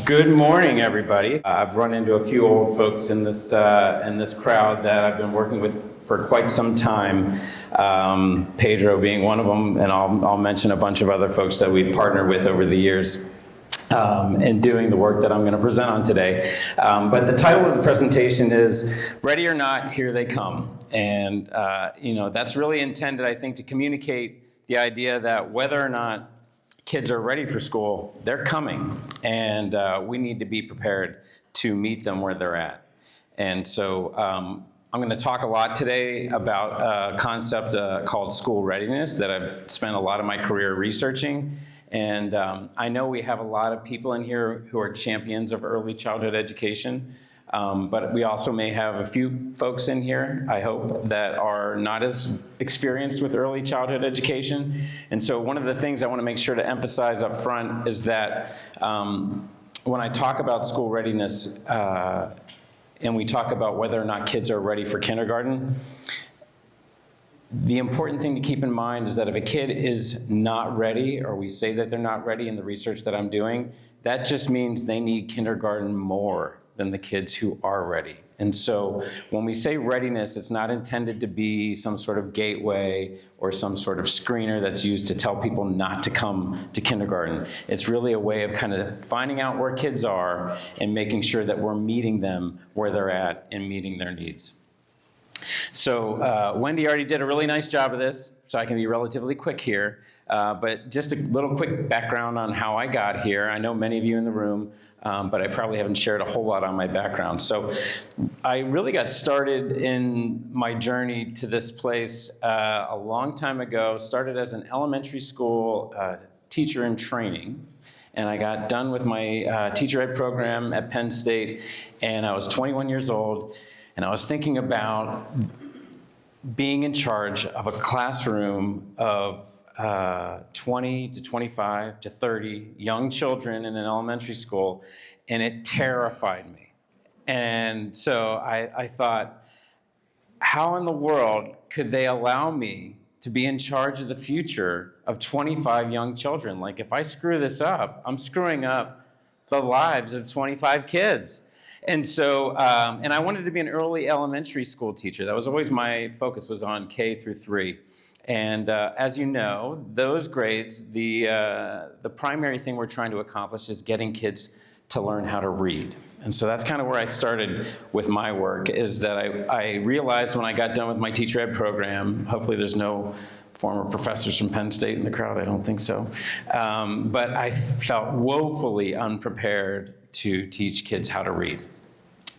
Good morning, everybody. I've run into a few old folks in this crowd that I've been working with for quite some time. Pedro being one of them, and I'll mention a bunch of other folks that we've partnered with over the years in doing the work that I'm going to present on today. But the title of the presentation is "Ready or Not, Here They Come," and that's really intended, I think, to communicate the idea that whether or not kids are ready for school, they're coming, and we need to be prepared to meet them where they're at. And so I'm going to talk a lot today about a concept called school readiness that I've spent a lot of my career researching. And I know we have a lot of people in here who are champions of early childhood education. But we also may have a few folks in here, I hope, that are not as experienced with early childhood education. And so one of the things I want to make sure to emphasize up front is that when I talk about school readiness and we talk about whether or not kids are ready for kindergarten, the important thing to keep in mind is that if a kid is not ready, or we say that they're not ready in the research that I'm doing, that just means they need kindergarten more than the kids who are ready. And so when we say readiness, it's not intended to be some sort of gateway or some sort of screener that's used to tell people not to come to kindergarten. It's really a way of kind of finding out where kids are and making sure that we're meeting them where they're at and meeting their needs. So Wendy already did a really nice job of this, so I can be relatively quick here. But just a little quick background on how I got here. I know many of you in the room, but I probably haven't shared a whole lot on my background. So I really got started in my journey to this place a long time ago. Started as an elementary school teacher in training. And I got done with my teacher ed program at Penn State, and I was 21 years old. And I was thinking about being in charge of a classroom of 20 to 25 to 30 young children in an elementary school, and it terrified me. And so I thought, how in the world could they allow me to be in charge of the future of 25 young children? Like, if I screw this up, I'm screwing up the lives of 25 kids. And so, and I wanted to be an early elementary school teacher. That was always my focus, was on K through 3. And as you know, those grades, the primary thing we're trying to accomplish is getting kids to learn how to read. And so that's kind of where I started with my work, is that I realized when I got done with my teacher ed program, hopefully there's no former professors from Penn State in the crowd, I don't think so, but I felt woefully unprepared to teach kids how to read.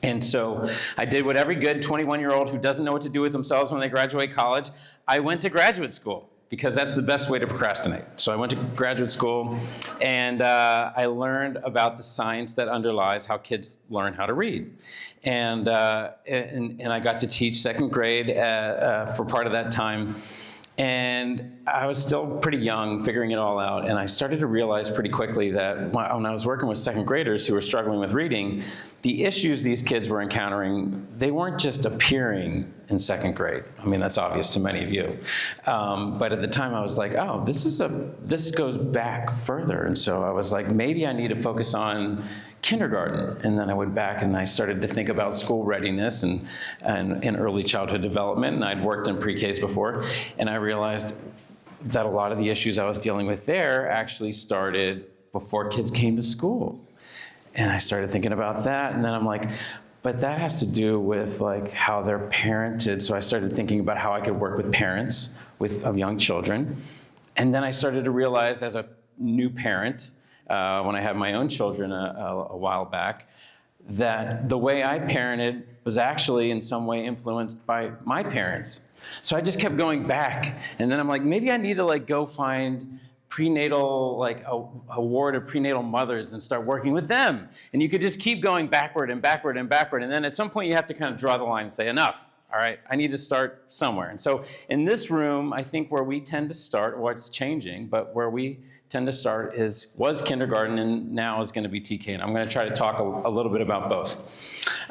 And so I did what every good 21-year-old who doesn't know what to do with themselves when they graduate college, I went to graduate school, because that's the best way to procrastinate. So I went to graduate school, and I learned about the science that underlies how kids learn how to read. And I got to teach second grade for part of that time. And I was still pretty young, figuring it all out, and I started to realize pretty quickly that when I was working with second graders who were struggling with reading, the issues these kids were encountering, they weren't just appearing in second grade. I mean, that's obvious to many of you. But at the time I was like, oh, this goes back further. And so I was like, maybe I need to focus on kindergarten. And then I went back and I started to think about school readiness and early childhood development. And I'd worked in pre-Ks before, and I realized that a lot of the issues I was dealing with there actually started before kids came to school. And I started thinking about that, and then I'm like, but that has to do with like how they're parented. So I started thinking about how I could work with parents of young children. And then I started to realize, as a new parent, when I had my own children a while back, that the way I parented was actually in some way influenced by my parents. So I just kept going back, and then I'm like, maybe I need to like go find prenatal, like a ward of prenatal mothers and start working with them. And you could just keep going backward and backward and backward, and then at some point you have to kind of draw the line and say, enough. All right, I need to start somewhere. And so in this room, I think where we tend to start, or it's changing, but where we tend to start was kindergarten, and now is going to be TK. And I'm going to try to talk a little bit about both.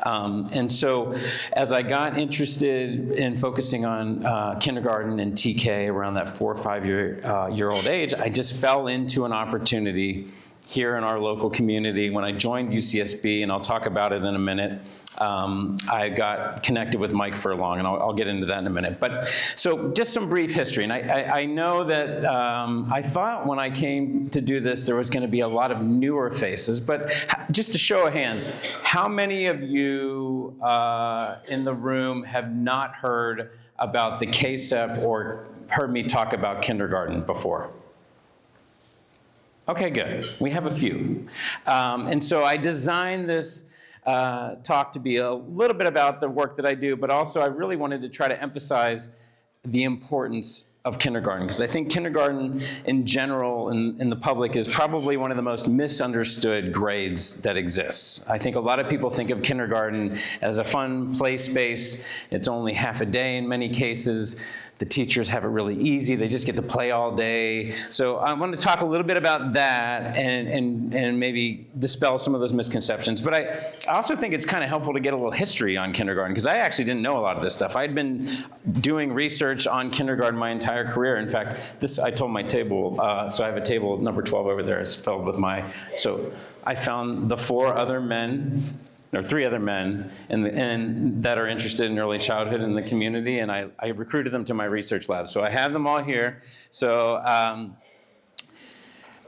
And so as I got interested in focusing on kindergarten and TK around that 4 or 5 year old age, I just fell into an opportunity here in our local community. When I joined UCSB, and I'll talk about it in a minute, I got connected with Mike Furlong, and I'll get into that in a minute. But so just some brief history. And I know that I thought when I came to do this, there was going to be a lot of newer faces. But just a show of hands, how many of you in the room have not heard about the KCEP or heard me talk about kindergarten before? Okay, good. We have a few. And so I designed this talk to be a little bit about the work that I do, but also I really wanted to try to emphasize the importance of kindergarten, because I think kindergarten in general in the public is probably one of the most misunderstood grades that exists. I think a lot of people think of kindergarten as a fun play space. It's only half a day in many cases. The teachers have it really easy. They just get to play all day. So I want to talk a little bit about that and maybe dispel some of those misconceptions. But I also think it's kind of helpful to get a little history on kindergarten, because I actually didn't know a lot of this stuff. I'd been doing research on kindergarten my entire career. In fact, I told my table, so I have a table number 12 over there. It's filled with so I found the 4 other men, or 3 other men and that are interested in early childhood in the community, and I recruited them to my research lab. So I have them all here. So,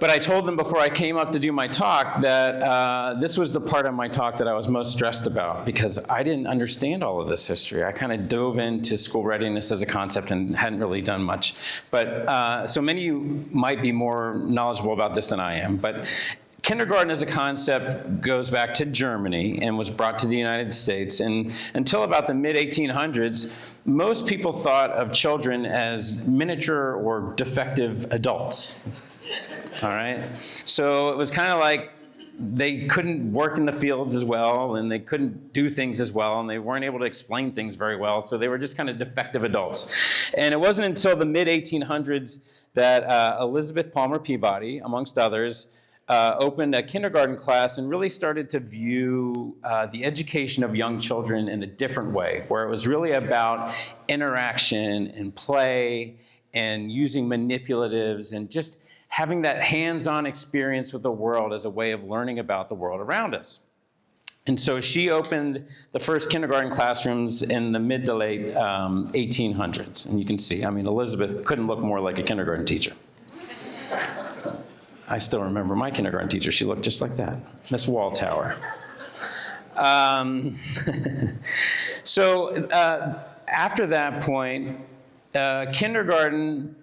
but I told them before I came up to do my talk that this was the part of my talk that I was most stressed about, because I didn't understand all of this history. I kind of dove into school readiness as a concept and hadn't really done much. But so many of you might be more knowledgeable about this than I am. But kindergarten as a concept goes back to Germany and was brought to the United States. And until about the mid-1800s, most people thought of children as miniature or defective adults. All right? So it was kind of like they couldn't work in the fields as well, and they couldn't do things as well, and they weren't able to explain things very well, so they were just kind of defective adults. And it wasn't until the mid-1800s that Elizabeth Palmer Peabody, amongst others, opened a kindergarten class and really started to view the education of young children in a different way, where it was really about interaction and play and using manipulatives and just having that hands-on experience with the world as a way of learning about the world around us. And so she opened the first kindergarten classrooms in the mid to late 1800s. And you can see, I mean, Elizabeth couldn't look more like a kindergarten teacher. I still remember my kindergarten teacher. She looked just like that, Miss Walltower. So after that point, kindergarten,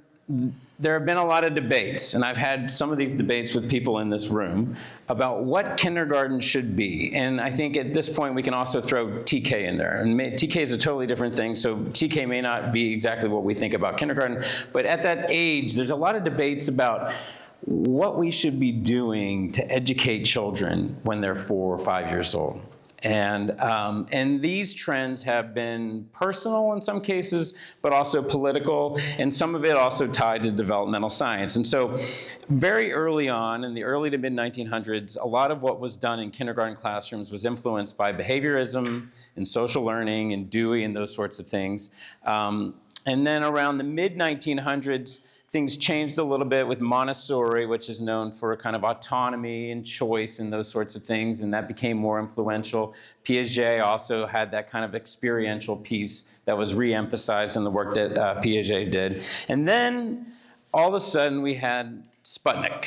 there have been a lot of debates, and I've had some of these debates with people in this room about what kindergarten should be. And I think at this point we can also throw TK in there. And TK is a totally different thing, so TK may not be exactly what we think about kindergarten. But at that age, there's a lot of debates about what we should be doing to educate children when they're 4 or 5 years old. And these trends have been personal in some cases, but also political, and some of it also tied to developmental science. And so very early on, in the early to mid-1900s, a lot of what was done in kindergarten classrooms was influenced by behaviorism and social learning and Dewey and those sorts of things. And then around the mid-1900s, things changed a little bit with Montessori, which is known for kind of autonomy and choice and those sorts of things, and that became more influential. Piaget also had that kind of experiential piece that was re-emphasized in the work that Piaget did. And then all of a sudden we had Sputnik,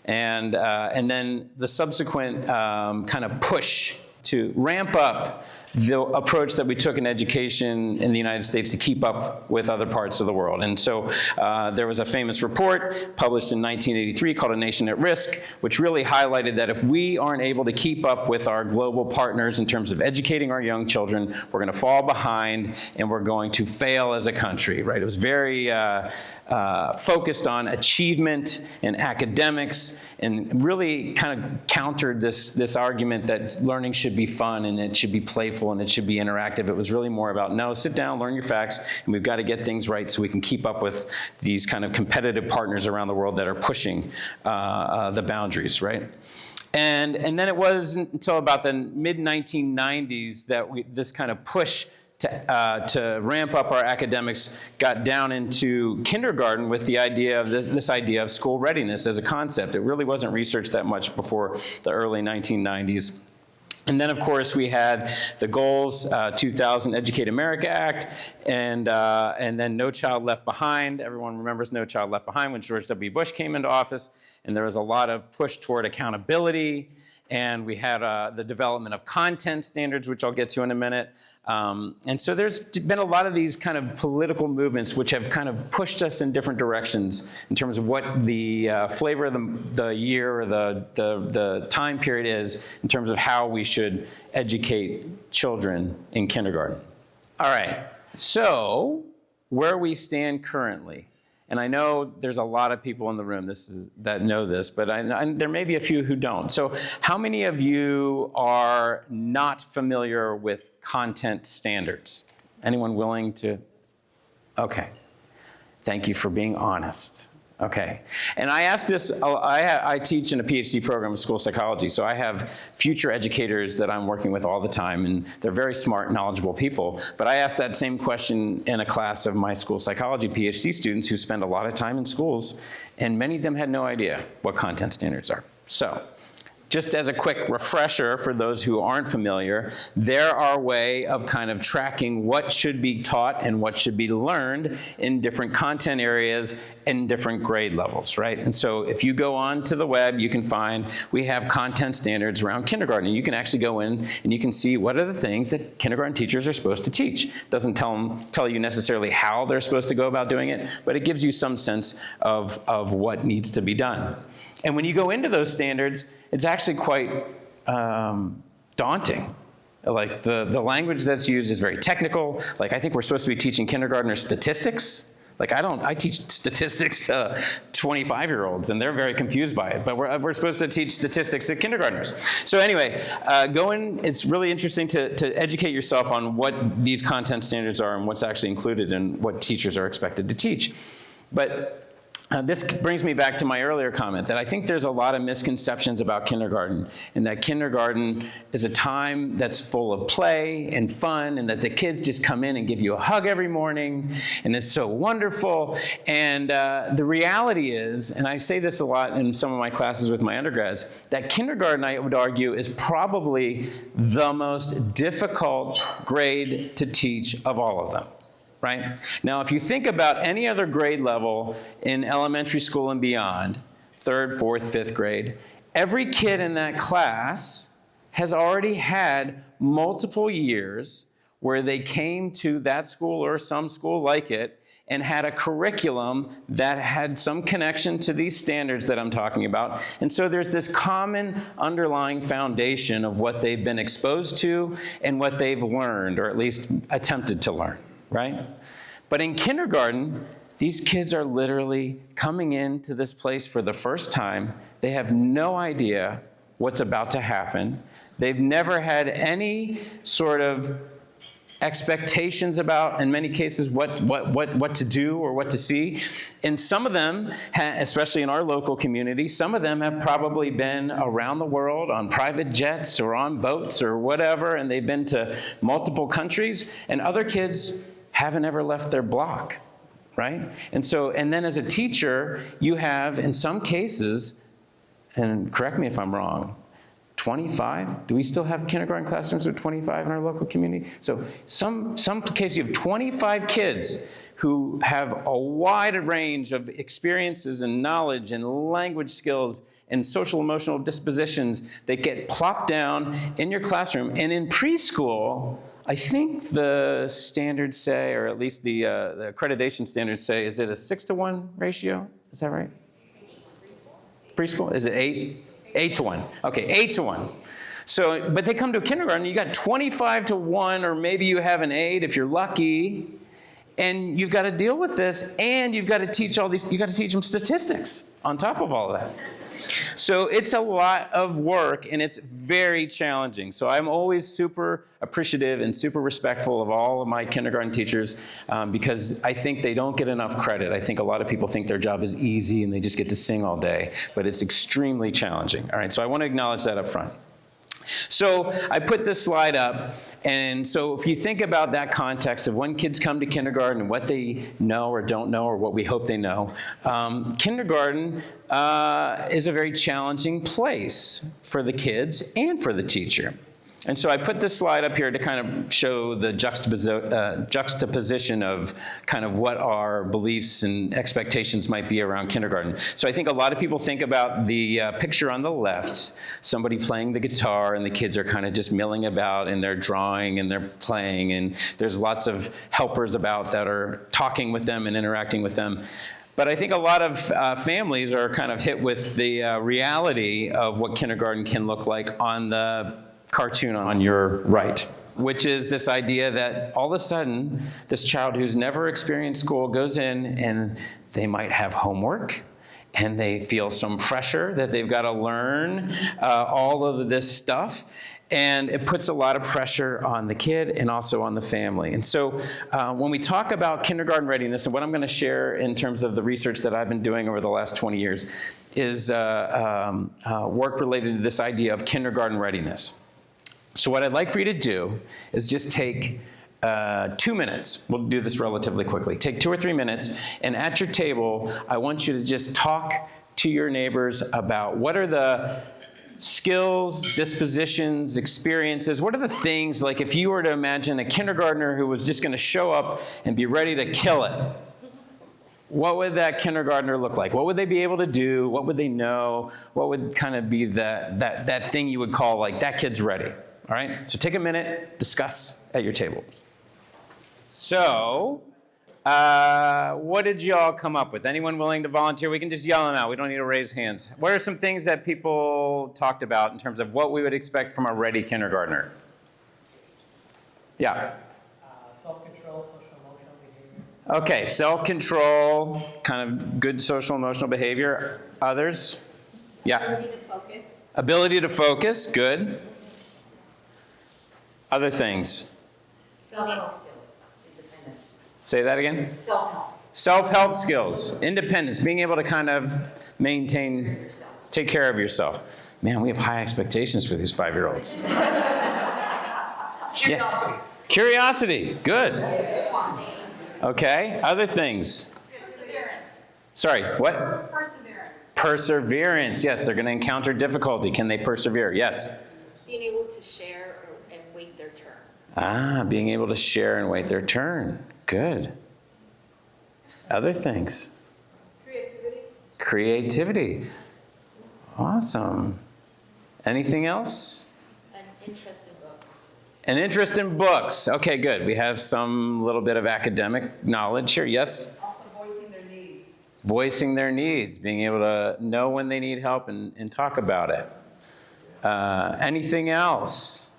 and then the subsequent kind of push to ramp up the approach that we took in education in the United States to keep up with other parts of the world. And so there was a famous report published in 1983 called A Nation at Risk, which really highlighted that if we aren't able to keep up with our global partners in terms of educating our young children, we're going to fall behind and we're going to fail as a country, right? It was very focused on achievement and academics, and really kind of countered this argument that learning should be fun and it should be playful and it should be interactive. It was really more about, no, sit down, learn your facts, and we've got to get things right so we can keep up with these kind of competitive partners around the world that are pushing the boundaries, right? And then it was until about the mid-1990s that this kind of push to ramp up our academics, got down into kindergarten with the idea of this idea of school readiness as a concept. It really wasn't researched that much before the early 1990s. And then, of course, we had the goals, 2000 Educate America Act, and then No Child Left Behind. Everyone remembers No Child Left Behind when George W. Bush came into office, and there was a lot of push toward accountability. And we had the development of content standards, which I'll get to in a minute. And so there's been a lot of these kind of political movements which have kind of pushed us in different directions in terms of what the flavor of the year or the time period is in terms of how we should educate children in kindergarten. All right, so where we stand currently. And I know there's a lot of people in the room that know this, but there may be a few who don't. So how many of you are not familiar with content standards? Anyone willing to? Okay. Thank you for being honest. Okay. And I asked this, I teach in a PhD program in school psychology, so I have future educators that I'm working with all the time, and they're very smart, knowledgeable people. But I asked that same question in a class of my school psychology PhD students who spend a lot of time in schools, and many of them had no idea what content standards are. So, just as a quick refresher for those who aren't familiar, they're our way of kind of tracking what should be taught and what should be learned in different content areas and different grade levels, right? And so if you go on to the web, you can find we have content standards around kindergarten. And you can actually go in and you can see what are the things that kindergarten teachers are supposed to teach. It doesn't tell you necessarily how they're supposed to go about doing it, but it gives you some sense of what needs to be done. And when you go into those standards, it's actually quite daunting. Like the language that's used is very technical. Like I think we're supposed to be teaching kindergartners statistics. Like I teach statistics to 25-year-olds and they're very confused by it, but we're supposed to teach statistics to kindergartners. So anyway, it's really interesting to educate yourself on what these content standards are and what's actually included and what teachers are expected to teach. But this brings me back to my earlier comment that I think there's a lot of misconceptions about kindergarten, and that kindergarten is a time that's full of play and fun, and that the kids just come in and give you a hug every morning, and it's so wonderful. And the reality is, and I say this a lot in some of my classes with my undergrads, that kindergarten, I would argue, is probably the most difficult grade to teach of all of them. Right? Now, if you think about any other grade level in elementary school and beyond, 3rd, 4th, 5th grade, every kid in that class has already had multiple years where they came to that school or some school like it and had a curriculum that had some connection to these standards that I'm talking about. And so there's this common underlying foundation of what they've been exposed to and what they've learned, or at least attempted to learn. Right? But in kindergarten, these kids are literally coming into this place for the first time. They have no idea what's about to happen. They've never had any sort of expectations about, in many cases, what to do or what to see. And some of them, especially in our local community, some of them have probably been around the world on private jets or on boats or whatever, and they've been to multiple countries, and other kids haven't ever left their block, right? And then as a teacher, you have, in some cases, and correct me if I'm wrong, 25? Do we still have kindergarten classrooms with 25 in our local community? So some cases you have 25 kids who have a wide range of experiences and knowledge and language skills and social emotional dispositions that get plopped down in your classroom. And in preschool, I think the standards say, or at least the accreditation standards say, is it a 6-to-1 ratio? Is that right? Preschool? Is it 8? 8-to-1. Okay, 8-to-1. So, but they come to a kindergarten, you got 25-to-1, or maybe you have an 8 if you're lucky, and you've got to deal with this, and you've got to teach them statistics on top of all of that. So it's a lot of work, and it's very challenging. So I'm always super appreciative and super respectful of all of my kindergarten teachers because I think they don't get enough credit. I think a lot of people think their job is easy and they just get to sing all day, but it's extremely challenging. All right, so I want to acknowledge that up front. So I put this slide up, and so if you think about that context of when kids come to kindergarten and what they know or don't know or what we hope they know, kindergarten is a very challenging place for the kids and for the teacher. And so I put this slide up here to kind of show the juxtaposition of kind of what our beliefs and expectations might be around kindergarten. So I think a lot of people think about the picture on the left, somebody playing the guitar, and the kids are kind of just milling about, and they're drawing and they're playing, and there's lots of helpers about that are talking with them and interacting with them. But I think a lot of families are kind of hit with the reality of what kindergarten can look like on the cartoon on your right, which is this idea that all of a sudden, this child who's never experienced school goes in and they might have homework, and they feel some pressure that they've got to learn all of this stuff. And it puts a lot of pressure on the kid and also on the family. And so when we talk about kindergarten readiness, and what I'm going to share in terms of the research that I've been doing over the last 20 years is work related to this idea of kindergarten readiness. So what I'd like for you to do is just take 2 minutes. We'll do this relatively quickly. Take 2 or 3 minutes, and at your table, I want you to just talk to your neighbors about what are the skills, dispositions, experiences, what are the things, like if you were to imagine a kindergartner who was just going to show up and be ready to kill it, what would that kindergartner look like? What would they be able to do? What would they know? What would kind of be that thing you would call like, that kid's ready? All right, so take a minute, discuss at your tables. So, what did you all come up with? Anyone willing to volunteer? We can just yell them out. We don't need to raise hands. What are some things that people talked about in terms of what we would expect from a ready kindergartner? Yeah. Self-control, social emotional behavior. Okay, self-control, kind of good social emotional behavior. Others? Yeah. Ability to focus. Ability to focus, good. Other things? Self-help skills. Independence. Say that again? Self-help. Self-help skills, independence, being able to kind of maintain, take care of yourself. Man, we have high expectations for these 5-year-olds. Curiosity. Yeah. Curiosity, good. Okay, other things? Perseverance. Sorry, what? Perseverance. Perseverance, yes, they're going to encounter difficulty. Can they persevere? Yes. Being able to share and wait their turn. Ah, being able to share and wait their turn. Good. Other things? Creativity. Creativity. Awesome. Anything else? An interest in books. An interest in books. Okay, good. We have some little bit of academic knowledge here. Yes? Also voicing their needs. Voicing their needs, being able to know when they need help and talk about it. Anything else?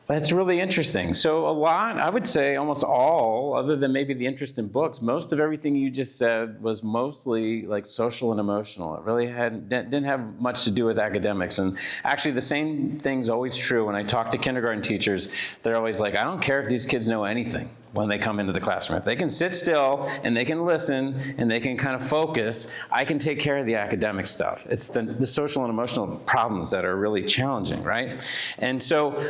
That's really interesting. So a lot, I would say almost all, other than maybe the interest in books, most of everything you just said was mostly like social and emotional. It really didn't have much to do with academics. And actually the same thing's always true when I talk to kindergarten teachers. They're always like, I don't care if these kids know anything when they come into the classroom. If they can sit still and they can listen and they can kind of focus, I can take care of the academic stuff. It's the social and emotional problems that are really challenging, right? And so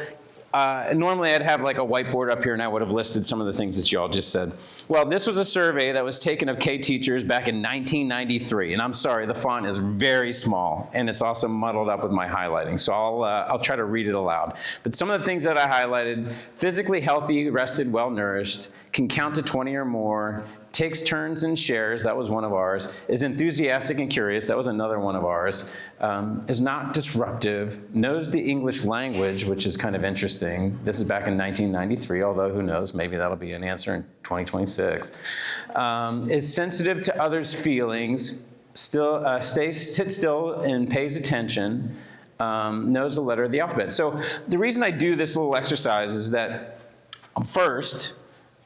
normally I'd have like a whiteboard up here and I would have listed some of the things that you all just said. Well, this was a survey that was taken of K teachers back in 1993. And I'm sorry, the font is very small and it's also muddled up with my highlighting. So I'll try to read it aloud. But some of the things that I highlighted: physically healthy, rested, well-nourished, can count to 20 or more, takes turns and shares, that was one of ours, is enthusiastic and curious, that was another one of ours, is not disruptive, knows the English language, which is kind of interesting. This is back in 1993, although who knows, maybe that'll be an answer in 2026. Is sensitive to others' feelings, sits still and pays attention, knows the letter of the alphabet. So the reason I do this little exercise is that, first,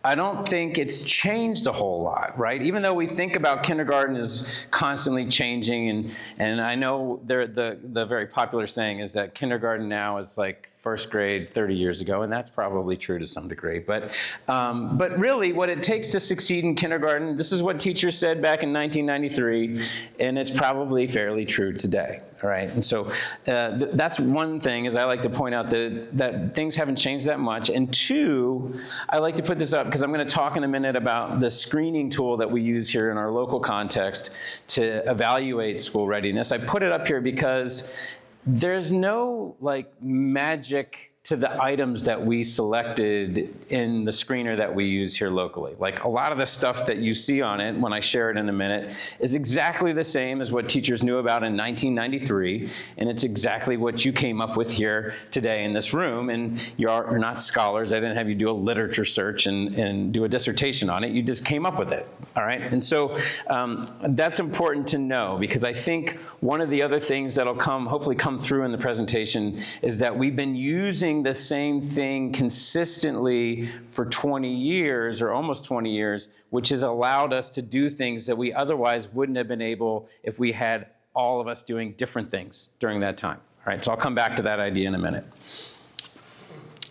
I don't think it's changed a whole lot, right? Even though we think about kindergarten as constantly changing, and I know the very popular saying is that kindergarten now is like first grade 30 years ago, and that's probably true to some degree. But really, what it takes to succeed in kindergarten, this is what teachers said back in 1993, and it's probably fairly true today. All right, and so that's one thing, is I like to point out that things haven't changed that much. And two, I like to put this up because I'm going to talk in a minute about the screening tool that we use here in our local context to evaluate school readiness. I put it up here because there's no magic to the items that we selected in the screener that we use here locally. Like, a lot of the stuff that you see on it, when I share it in a minute, is exactly the same as what teachers knew about in 1993, and it's exactly what you came up with here today in this room. And you're not scholars. I didn't have you do a literature search and do a dissertation on it. You just came up with it, all right? And so that's important to know, because I think one of the other things that'll hopefully come through in the presentation is that we've been using the same thing consistently for 20 years, or almost 20 years, which has allowed us to do things that we otherwise wouldn't have been able if we had all of us doing different things during that time. All right, so I'll come back to that idea in a minute.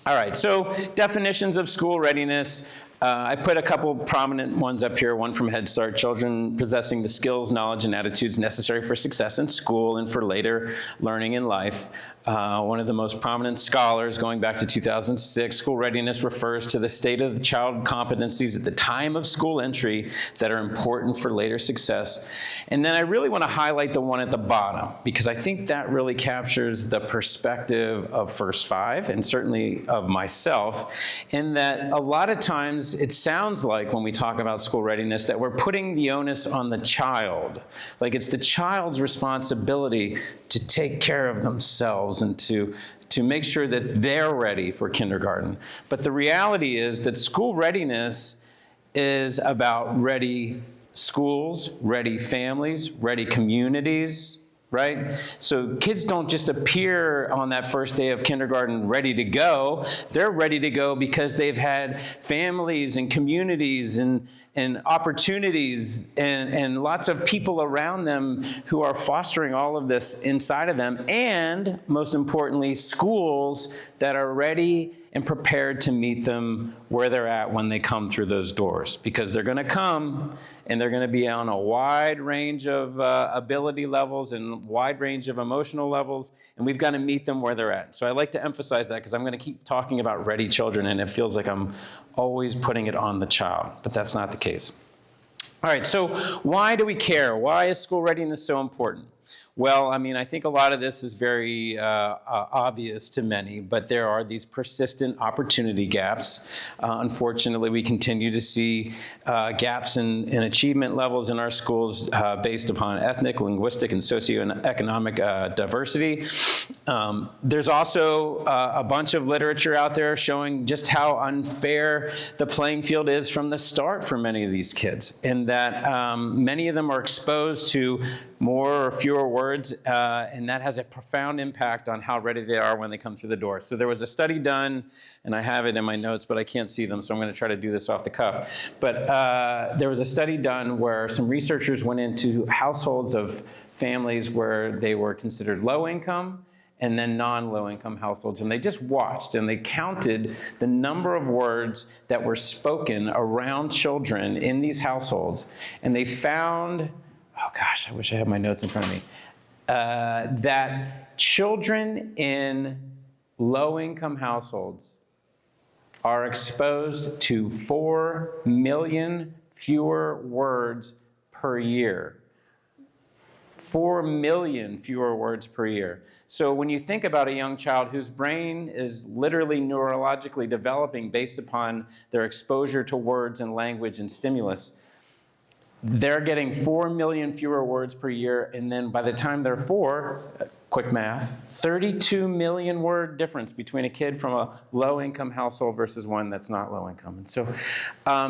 All right, so definitions of school readiness. I put a couple prominent ones up here, one from Head Start: children possessing the skills, knowledge, and attitudes necessary for success in school and for later learning in life. One of the most prominent scholars, going back to 2006, school readiness refers to the state of the child competencies at the time of school entry that are important for later success. And then I really want to highlight the one at the bottom, because I think that really captures the perspective of First Five, and certainly of myself, in that a lot of times it sounds like, when we talk about school readiness, that we're putting the onus on the child. Like, it's the child's responsibility to take care of themselves and to make sure that they're ready for kindergarten. But the reality is that school readiness is about ready schools, ready families, ready communities, right? So kids don't just appear on that first day of kindergarten ready to go. They're ready to go because they've had families and communities and opportunities and lots of people around them who are fostering all of this inside of them, and most importantly, schools that are ready and prepared to meet them where they're at when they come through those doors, because they're going to come and they're going to be on a wide range of ability levels and wide range of emotional levels, and we've got to meet them where they're at. So I like to emphasize that, because I'm going to keep talking about ready children, and it feels like I'm always putting it on the child, but that's not the case. All right, so why do we care? Why is school readiness so important? Well, I mean, I think a lot of this is very obvious to many, but there are these persistent opportunity gaps. Unfortunately, we continue to see gaps in achievement levels in our schools based upon ethnic, linguistic, and socioeconomic diversity. There's also a bunch of literature out there showing just how unfair the playing field is from the start for many of these kids, in that many of them are exposed to more or fewer words, and that has a profound impact on how ready they are when they come through the door. So there was a study done, and I have it in my notes, but I can't see them, so I'm going to try to do this off the cuff. But there was a study done where some researchers went into households of families where they were considered low income and then non-low income households, and they just watched and they counted the number of words that were spoken around children in these households, and they found, oh gosh, I wish I had my notes in front of me, that children in low-income households are exposed to 4 million fewer words per year. 4 million fewer words per year. So when you think about a young child whose brain is literally neurologically developing based upon their exposure to words and language and stimulus, they're getting 4 million fewer words per year, and then by the time they're 4, quick math, 32 million word difference between a kid from a low-income household versus one that's not low-income. And so,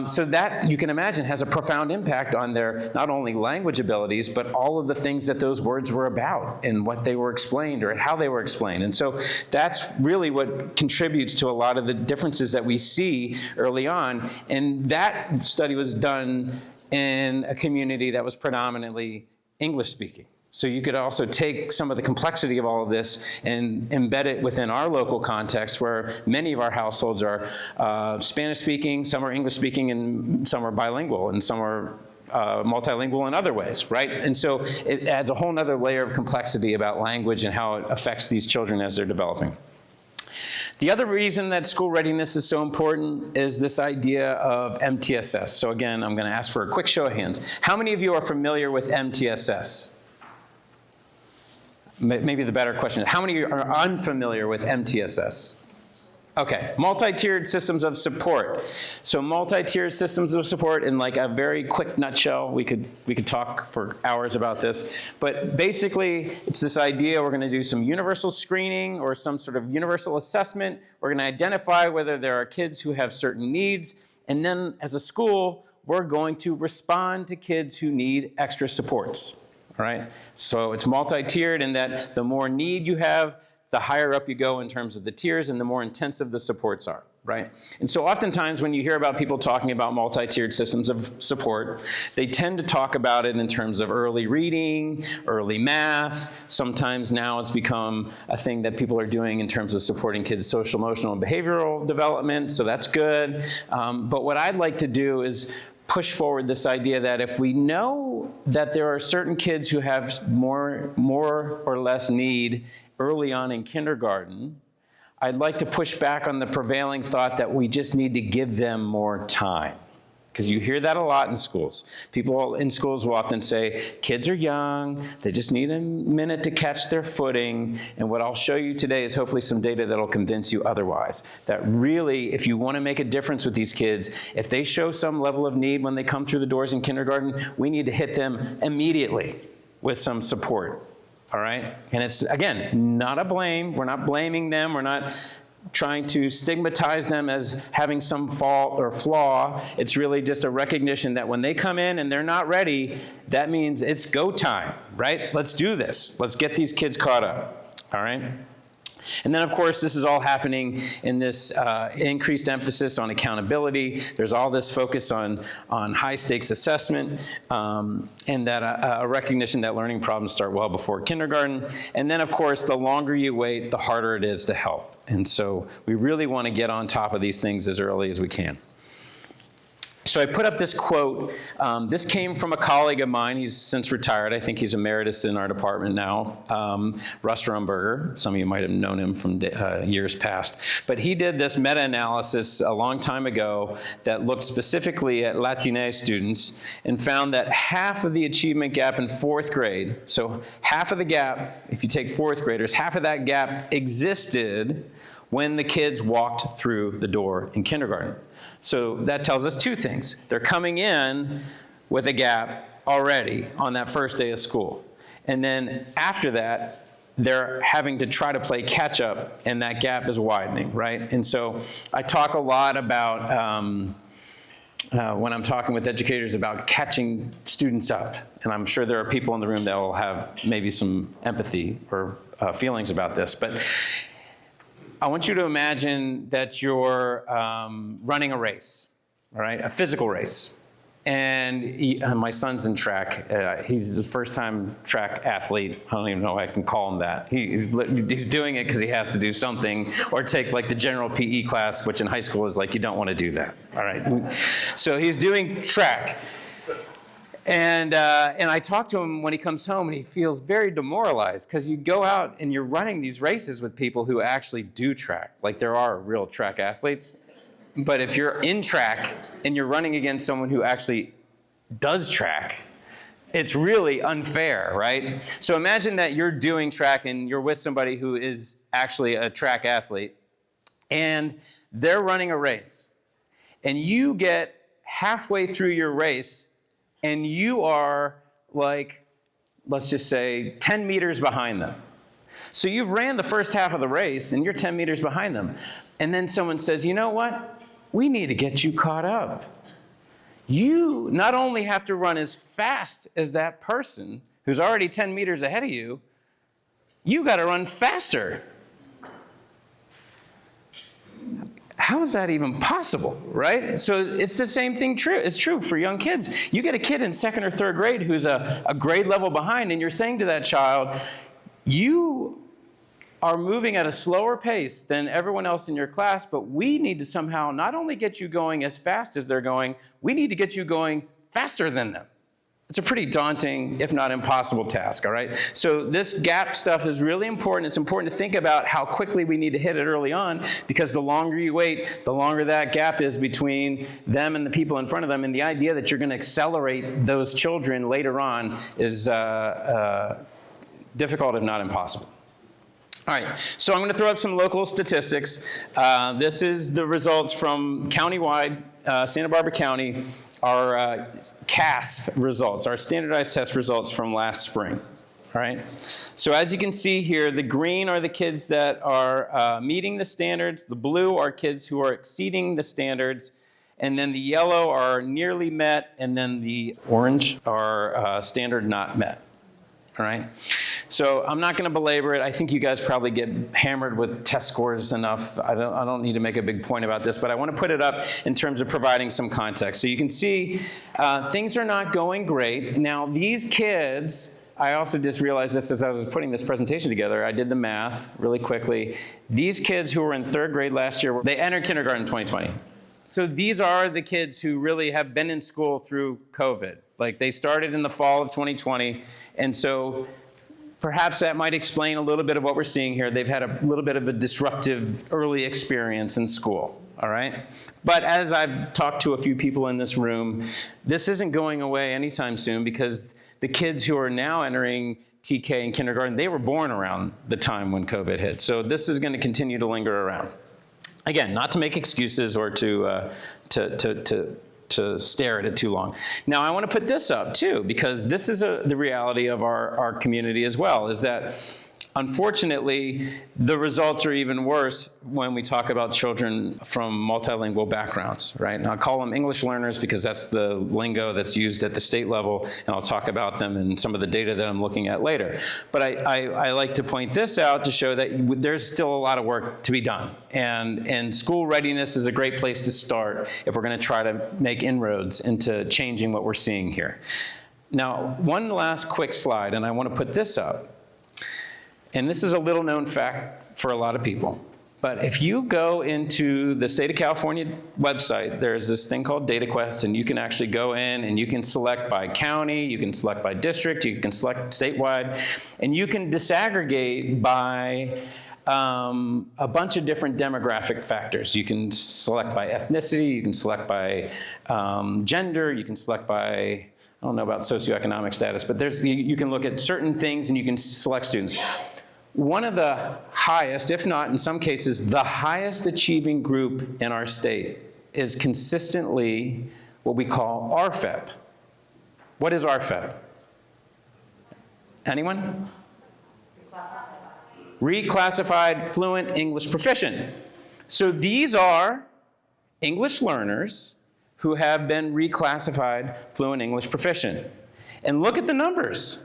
so that, you can imagine, has a profound impact on their not only language abilities, but all of the things that those words were about and what they were explained or how they were explained. And so that's really what contributes to a lot of the differences that we see early on. And that study was done in a community that was predominantly English-speaking. So you could also take some of the complexity of all of this and embed it within our local context, where many of our households are Spanish-speaking, some are English-speaking, and some are bilingual, and some are multilingual in other ways, right? And so it adds a whole nother layer of complexity about language and how it affects these children as they're developing. The other reason that school readiness is so important is this idea of MTSS. So again, I'm going to ask for a quick show of hands. How many of you are familiar with MTSS? Maybe the better question, how many are unfamiliar with MTSS? Okay, multi-tiered systems of support. So multi-tiered systems of support, in like a very quick nutshell, we could talk for hours about this, but basically it's this idea we're going to do some universal screening or some sort of universal assessment. We're going to identify whether there are kids who have certain needs, and then as a school, we're going to respond to kids who need extra supports. All right, so it's multi-tiered in that the more need you have, the higher up you go in terms of the tiers and the more intensive the supports are, right? And so oftentimes when you hear about people talking about multi-tiered systems of support, they tend to talk about it in terms of early reading, early math. Sometimes now it's become a thing that people are doing in terms of supporting kids' social, emotional, and behavioral development, so that's good. But what I'd like to do is push forward this idea that if we know that there are certain kids who have more or less need early on in kindergarten, I'd like to push back on the prevailing thought that we just need to give them more time. Because you hear that a lot in schools. People in schools will often say, kids are young, they just need a minute to catch their footing, and what I'll show you today is hopefully some data that'll convince you otherwise. That really, if you want to make a difference with these kids, if they show some level of need when they come through the doors in kindergarten, we need to hit them immediately with some support, all right? And it's, again, not a blame. We're not blaming them. We're not trying to stigmatize them as having some fault or flaw. It's really just a recognition that when they come in and they're not ready, that means it's go time, right? Let's do this. Let's get these kids caught up, all right? And then, of course, this is all happening in this increased emphasis on accountability. There's all this focus on high-stakes assessment and that a recognition that learning problems start well before kindergarten. And then, of course, the longer you wait, the harder it is to help. And so we really want to get on top of these things as early as we can. So I put up this quote. This came from a colleague of mine. He's since retired. I think he's emeritus in our department now, Russ Rumberger. Some of you might have known him from years past. But he did this meta-analysis a long time ago that looked specifically at Latine students and found that half of the achievement gap in 4th grade, so half of the gap, if you take 4th graders, half of that gap existed when the kids walked through the door in kindergarten. So that tells us two things. They're coming in with a gap already on that first day of school. And then after that, they're having to try to play catch up, and that gap is widening, right? And so I talk a lot about, when I'm talking with educators, about catching students up. And I'm sure there are people in the room that will have maybe some empathy or feelings about this. But I want you to imagine that you're running a race, all right, a physical race. And my son's in track. He's a first-time track athlete. I don't even know if I can call him that. He's doing it because he has to do something, or take like the general PE class, which in high school is like, you don't want to do that, all right? So he's doing track. And I talk to him when he comes home, and he feels very demoralized because you go out and you're running these races with people who actually do track. Like, there are real track athletes. But if you're in track and you're running against someone who actually does track, it's really unfair, right? So imagine that you're doing track and you're with somebody who is actually a track athlete, and they're running a race. And you get halfway through your race, and you are like, let's just say, 10 meters behind them. So you've ran the first half of the race, and you're 10 meters behind them. And then someone says, you know what? We need to get you caught up. You not only have to run as fast as that person who's already 10 meters ahead of you, you got to run faster. how is that even possible, right? So it's the same thing true. It's true for young kids. You get a kid in 2nd or 3rd grade who's a grade level behind, and you're saying to that child, you are moving at a slower pace than everyone else in your class, but we need to somehow not only get you going as fast as they're going, we need to get you going faster than them. It's a pretty daunting, if not impossible task, all right? So this gap stuff is really important. It's important to think about how quickly we need to hit it early on, because the longer you wait, the longer that gap is between them and the people in front of them. And the idea that you're going to accelerate those children later on is difficult, if not impossible. All right, so I'm going to throw up some local statistics. This is the results from countywide, Santa Barbara County, our CASP results, our standardized test results from last spring. All right, so as you can see here, the green are the kids that are meeting the standards, the blue are kids who are exceeding the standards, and then the yellow are nearly met, and then the orange are standard not met. All right, so I'm not going to belabor it. I think you guys probably get hammered with test scores enough. I don't need to make a big point about this, but I want to put it up in terms of providing some context. So you can see things are not going great. Now these kids, I also just realized this as I was putting this presentation together. I did the math really quickly. These kids who were in 3rd grade last year, they entered kindergarten in 2020. So these are the kids who really have been in school through COVID. Like they started in the fall of 2020, and so perhaps that might explain a little bit of what we're seeing here. They've had a little bit of a disruptive early experience in school, all right? But as I've talked to a few people in this room, this isn't going away anytime soon, because the kids who are now entering TK and kindergarten, they were born around the time when COVID hit. So this is going to continue to linger around. Again, not to make excuses or to stare at it too long. Now, I want to put this up, too, because this is the reality of our community as well, is that unfortunately, the results are even worse when we talk about children from multilingual backgrounds, right? And I'll call them English learners because that's the lingo that's used at the state level, and I'll talk about them in some of the data that I'm looking at later. But I like to point this out to show that there's still a lot of work to be done. And school readiness is a great place to start if we're going to try to make inroads into changing what we're seeing here. Now, one last quick slide, and I want to put this up. And this is a little known fact for a lot of people. But if you go into the state of California website, there's this thing called DataQuest, and you can actually go in and you can select by county, you can select by district, you can select statewide, and you can disaggregate by a bunch of different demographic factors. You can select by ethnicity, you can select by gender, you can select by, I don't know about socioeconomic status, but you can look at certain things and you can select students. One of the highest, if not in some cases, the highest achieving group in our state is consistently what we call RFEP. What is RFEP? Anyone? Reclassified Fluent English Proficient. So these are English learners who have been reclassified Fluent English Proficient. And look at the numbers.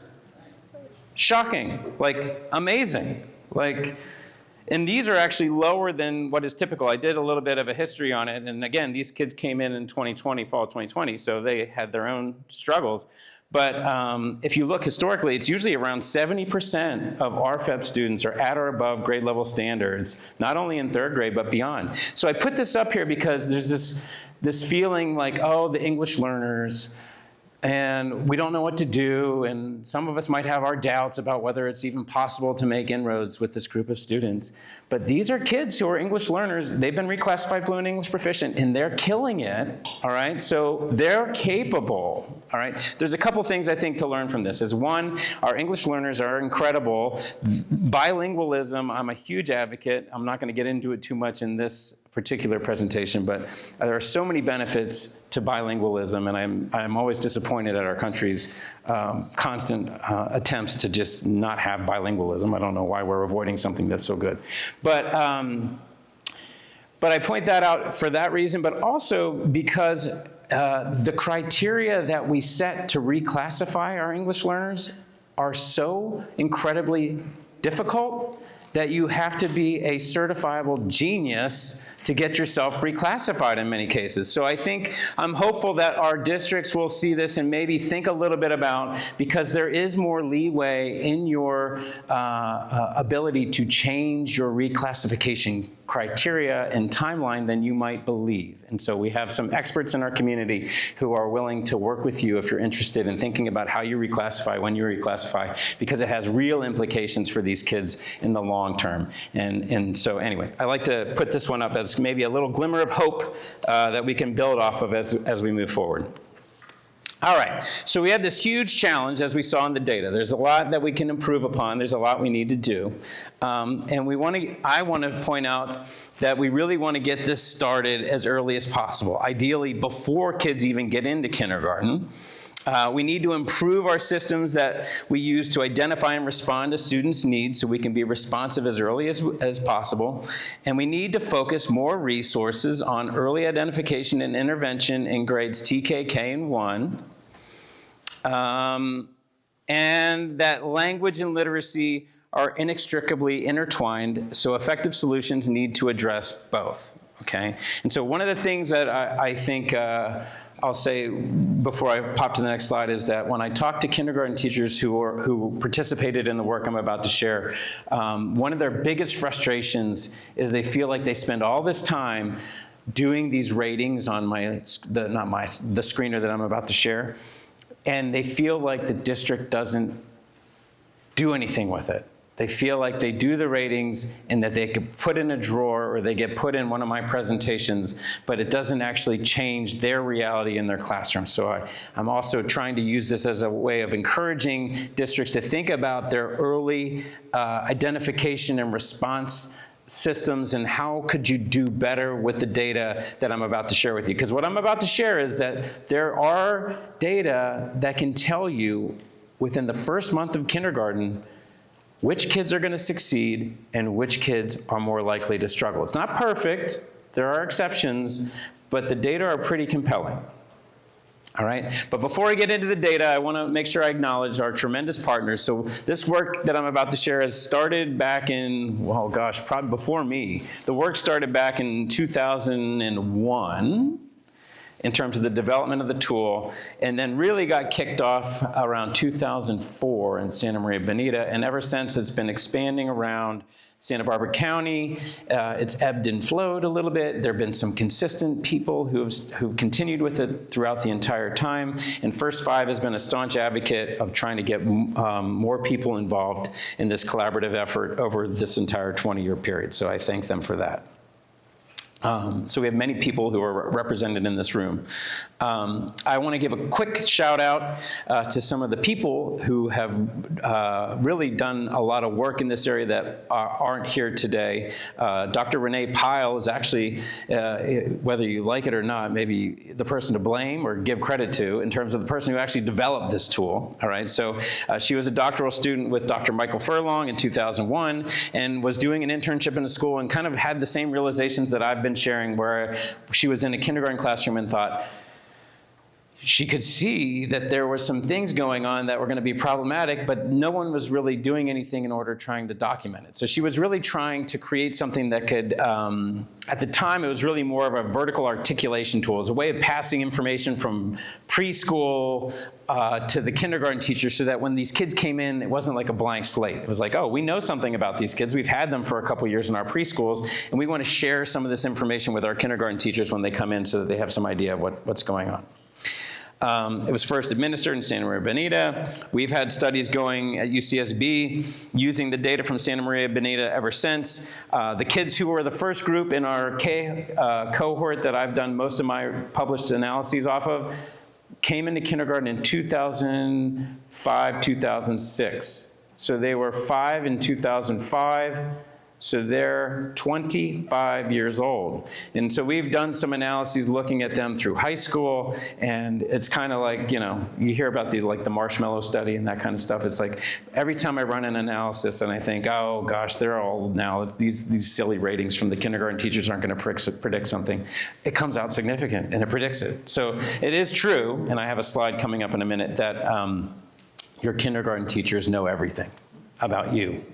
Shocking, like amazing. And these are actually lower than what is typical. I did a little bit of a history on it, and again, these kids came in 2020, fall of 2020, so they had their own struggles. But if you look historically, it's usually around 70% of RFEP students are at or above grade level standards, not only in 3rd grade, but beyond. So I put this up here because there's this feeling like, oh, the English learners, and we don't know what to do, and some of us might have our doubts about whether it's even possible to make inroads with this group of students. But these are kids who are English learners. They've been reclassified Fluent English Proficient, and they're killing it, all right? So they're capable, all right? There's a couple things I think to learn from this. Is one, our English learners are incredible. Bilingualism, I'm a huge advocate. I'm not going to get into it too much in this particular presentation, but there are so many benefits to bilingualism, and I'm always disappointed at our country's constant attempts to just not have bilingualism. I don't know why we're avoiding something that's so good. But I point that out for that reason, but also because the criteria that we set to reclassify our English learners are so incredibly difficult that you have to be a certifiable genius to get yourself reclassified in many cases. So I'm hopeful that our districts will see this and maybe think a little bit about, because there is more leeway in your ability to change your reclassification criteria and timeline than you might believe. And so we have some experts in our community who are willing to work with you if you're interested in thinking about how you reclassify, when you reclassify, because it has real implications for these kids in the long term. And so anyway, I like to put this one up as maybe a little glimmer of hope that we can build off of as we move forward. All right, so we have this huge challenge, as we saw in the data. There's a lot that we can improve upon. There's a lot we need to do. And I want to point out that we really want to get this started as early as possible, ideally before kids even get into kindergarten. We need to improve our systems that we use to identify and respond to students' needs so we can be responsive as early as possible. And we need to focus more resources on early identification and intervention in grades TK, K, and 1. And that language and literacy are inextricably intertwined, so effective solutions need to address both. Okay? And so one of the things that I think I'll say before I pop to the next slide is that when I talk to kindergarten teachers who participated in the work I'm about to share, one of their biggest frustrations is they feel like they spend all this time doing these ratings on the screener that I'm about to share, and they feel like the district doesn't do anything with it. They feel like they do the ratings and that they could put in a drawer or they get put in one of my presentations, but it doesn't actually change their reality in their classroom. So I'm also trying to use this as a way of encouraging districts to think about their early identification and response systems and how could you do better with the data that I'm about to share with you. Because what I'm about to share is that there are data that can tell you within the first month of kindergarten which kids are going to succeed and which kids are more likely to struggle. It's not perfect, there are exceptions, but the data are pretty compelling. All right, but before I get into the data, I want to make sure I acknowledge our tremendous partners. So this work that I'm about to share has started back in, well, gosh, probably before me. The work started back in 2001. In terms of the development of the tool, and then really got kicked off around 2004 in Santa Maria Bonita, and ever since it's been expanding around Santa Barbara County. It's ebbed and flowed a little bit. There have been some consistent people who've continued with it throughout the entire time, and First Five has been a staunch advocate of trying to get more people involved in this collaborative effort over this entire 20-year period, so I thank them for that. So we have many people who are represented in this room. I want to give a quick shout out to some of the people who have really done a lot of work in this area that aren't here today. Dr. Renee Pyle is actually, whether you like it or not, maybe the person to blame or give credit to in terms of the person who actually developed this tool. All right, so she was a doctoral student with Dr. Michael Furlong in 2001 and was doing an internship in a school and kind of had the same realizations that I've been sharing, where she was in a kindergarten classroom and thought she could see that there were some things going on that were going to be problematic, but no one was really doing anything in order trying to document it. So she was really trying to create something that could, at the time it was really more of a vertical articulation tool. It was a way of passing information from preschool to the kindergarten teacher so that when these kids came in, it wasn't like a blank slate. It was like, oh, we know something about these kids. We've had them for a couple years in our preschools, and we want to share some of this information with our kindergarten teachers when they come in so that they have some idea of what's going on. It was first administered in Santa Maria Bonita. We've had studies going at UCSB using the data from Santa Maria Bonita ever since. The kids who were the first group in our K cohort that I've done most of my published analyses off of came into kindergarten in 2005, 2006. So they were 5 in 2005. So they're 25 years old. And so we've done some analyses looking at them through high school, and it's kind of like, you know, you hear about the marshmallow study and that kind of stuff. It's like every time I run an analysis and I think, oh gosh, they're all old now. These silly ratings from the kindergarten teachers aren't going to predict something. It comes out significant and it predicts it. So it is true, and I have a slide coming up in a minute, that your kindergarten teachers know everything about you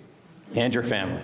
and your family.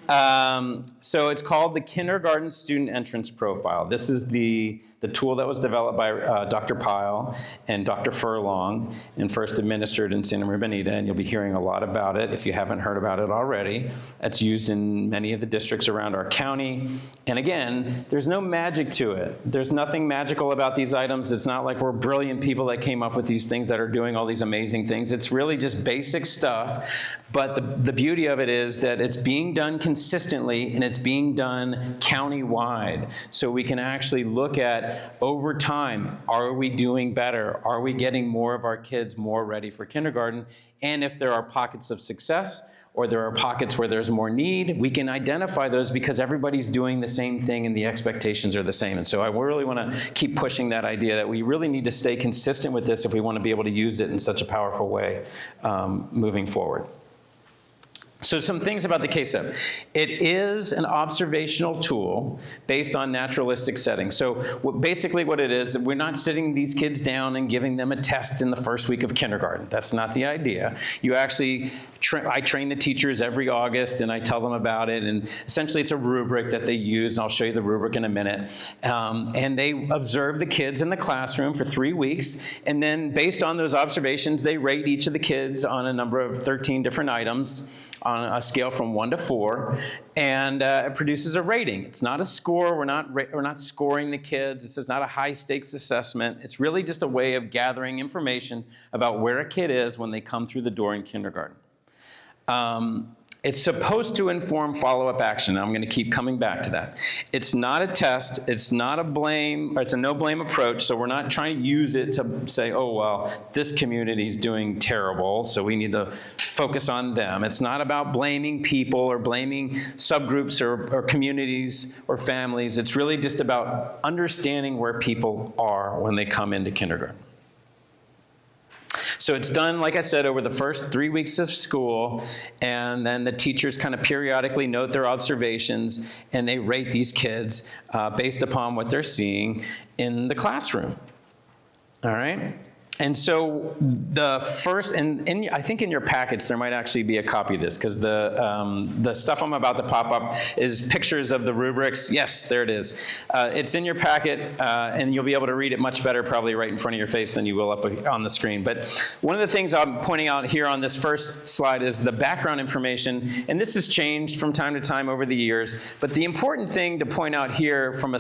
So it's called the Kindergarten Student Entrance Profile. This is the tool that was developed by Dr. Pyle and Dr. Furlong and first administered in Santa Maria Bonita, and you'll be hearing a lot about it if you haven't heard about it already. It's used in many of the districts around our county. And again, there's no magic to it. There's nothing magical about these items. It's not like we're brilliant people that came up with these things that are doing all these amazing things. It's really just basic stuff. But the beauty of it is that it's being done consistently and it's being done county-wide. So we can actually look at over time, are we doing better? Are we getting more of our kids more ready for kindergarten? And if there are pockets of success or there are pockets where there's more need, we can identify those because everybody's doing the same thing and the expectations are the same. And so I really want to keep pushing that idea that we really need to stay consistent with this if we want to be able to use it in such a powerful way moving forward. So some things about the K-SEP. It is an observational tool based on naturalistic settings. So basically what it is, we're not sitting these kids down and giving them a test in the first week of kindergarten. That's not the idea. You actually, I train the teachers every August and I tell them about it. And essentially it's a rubric that they use, and I'll show you the rubric in a minute. And they observe the kids in the classroom for 3 weeks. And then based on those observations, they rate each of the kids on a number of 13 different items on a scale from 1 to 4, and it produces a rating. It's not a score. We're not scoring the kids. This is not a high-stakes assessment. It's really just a way of gathering information about where a kid is when they come through the door in kindergarten. It's supposed to inform follow-up action. I'm going to keep coming back to that. It's not a test. It's not a blame, or it's a no-blame approach, so we're not trying to use it to say, oh, well, this community's doing terrible, so we need to focus on them. It's not about blaming people or blaming subgroups or communities or families. It's really just about understanding where people are when they come into kindergarten. So it's done, like I said, over the first 3 weeks of school, and then the teachers kind of periodically note their observations, and they rate these kids based upon what they're seeing in the classroom. All right? And so the first, and I think in your packets there might actually be a copy of this, because the stuff I'm about to pop up is pictures of the rubrics. Yes, there it is. It's in your packet, and you'll be able to read it much better probably right in front of your face than you will up on the screen. But one of the things I'm pointing out here on this first slide is the background information, and this has changed from time to time over the years. But the important thing to point out here from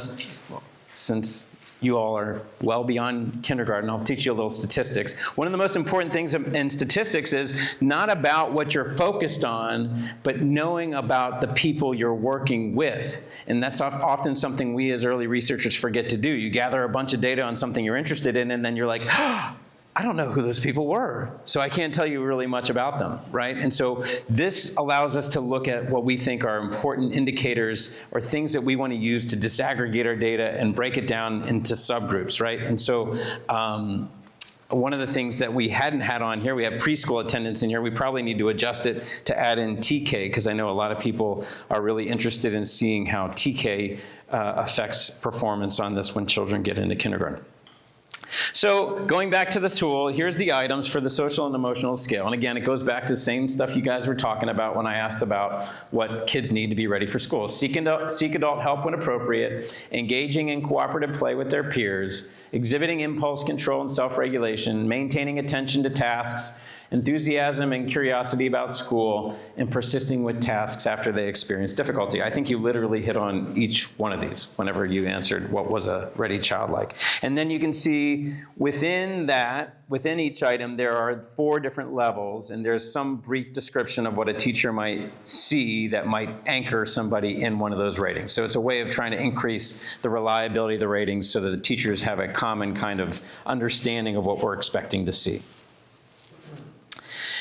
since you all are well beyond kindergarten, I'll teach you a little statistics. One of the most important things in statistics is not about what you're focused on, but knowing about the people you're working with. And that's often something we as early researchers forget to do. You gather a bunch of data on something you're interested in, and then you're like, oh, I don't know who those people were, so I can't tell you really much about them, right? And so this allows us to look at what we think are important indicators or things that we want to use to disaggregate our data and break it down into subgroups, right? And so one of the things that we hadn't had on here, we have preschool attendance in here. We probably need to adjust it to add in TK, because I know a lot of people are really interested in seeing how TK affects performance on this when children get into kindergarten. So going back to the tool, here's the items for the social and emotional scale. And again, it goes back to the same stuff you guys were talking about when I asked about what kids need to be ready for school. Seek adult help when appropriate, engaging in cooperative play with their peers, exhibiting impulse control and self-regulation, maintaining attention to tasks, enthusiasm and curiosity about school, and persisting with tasks after they experience difficulty. I think you literally hit on each one of these whenever you answered what was a ready child like. And then you can see within that, within each item, there are 4 different levels, and there's some brief description of what a teacher might see that might anchor somebody in one of those ratings. So it's a way of trying to increase the reliability of the ratings so that the teachers have a common kind of understanding of what we're expecting to see.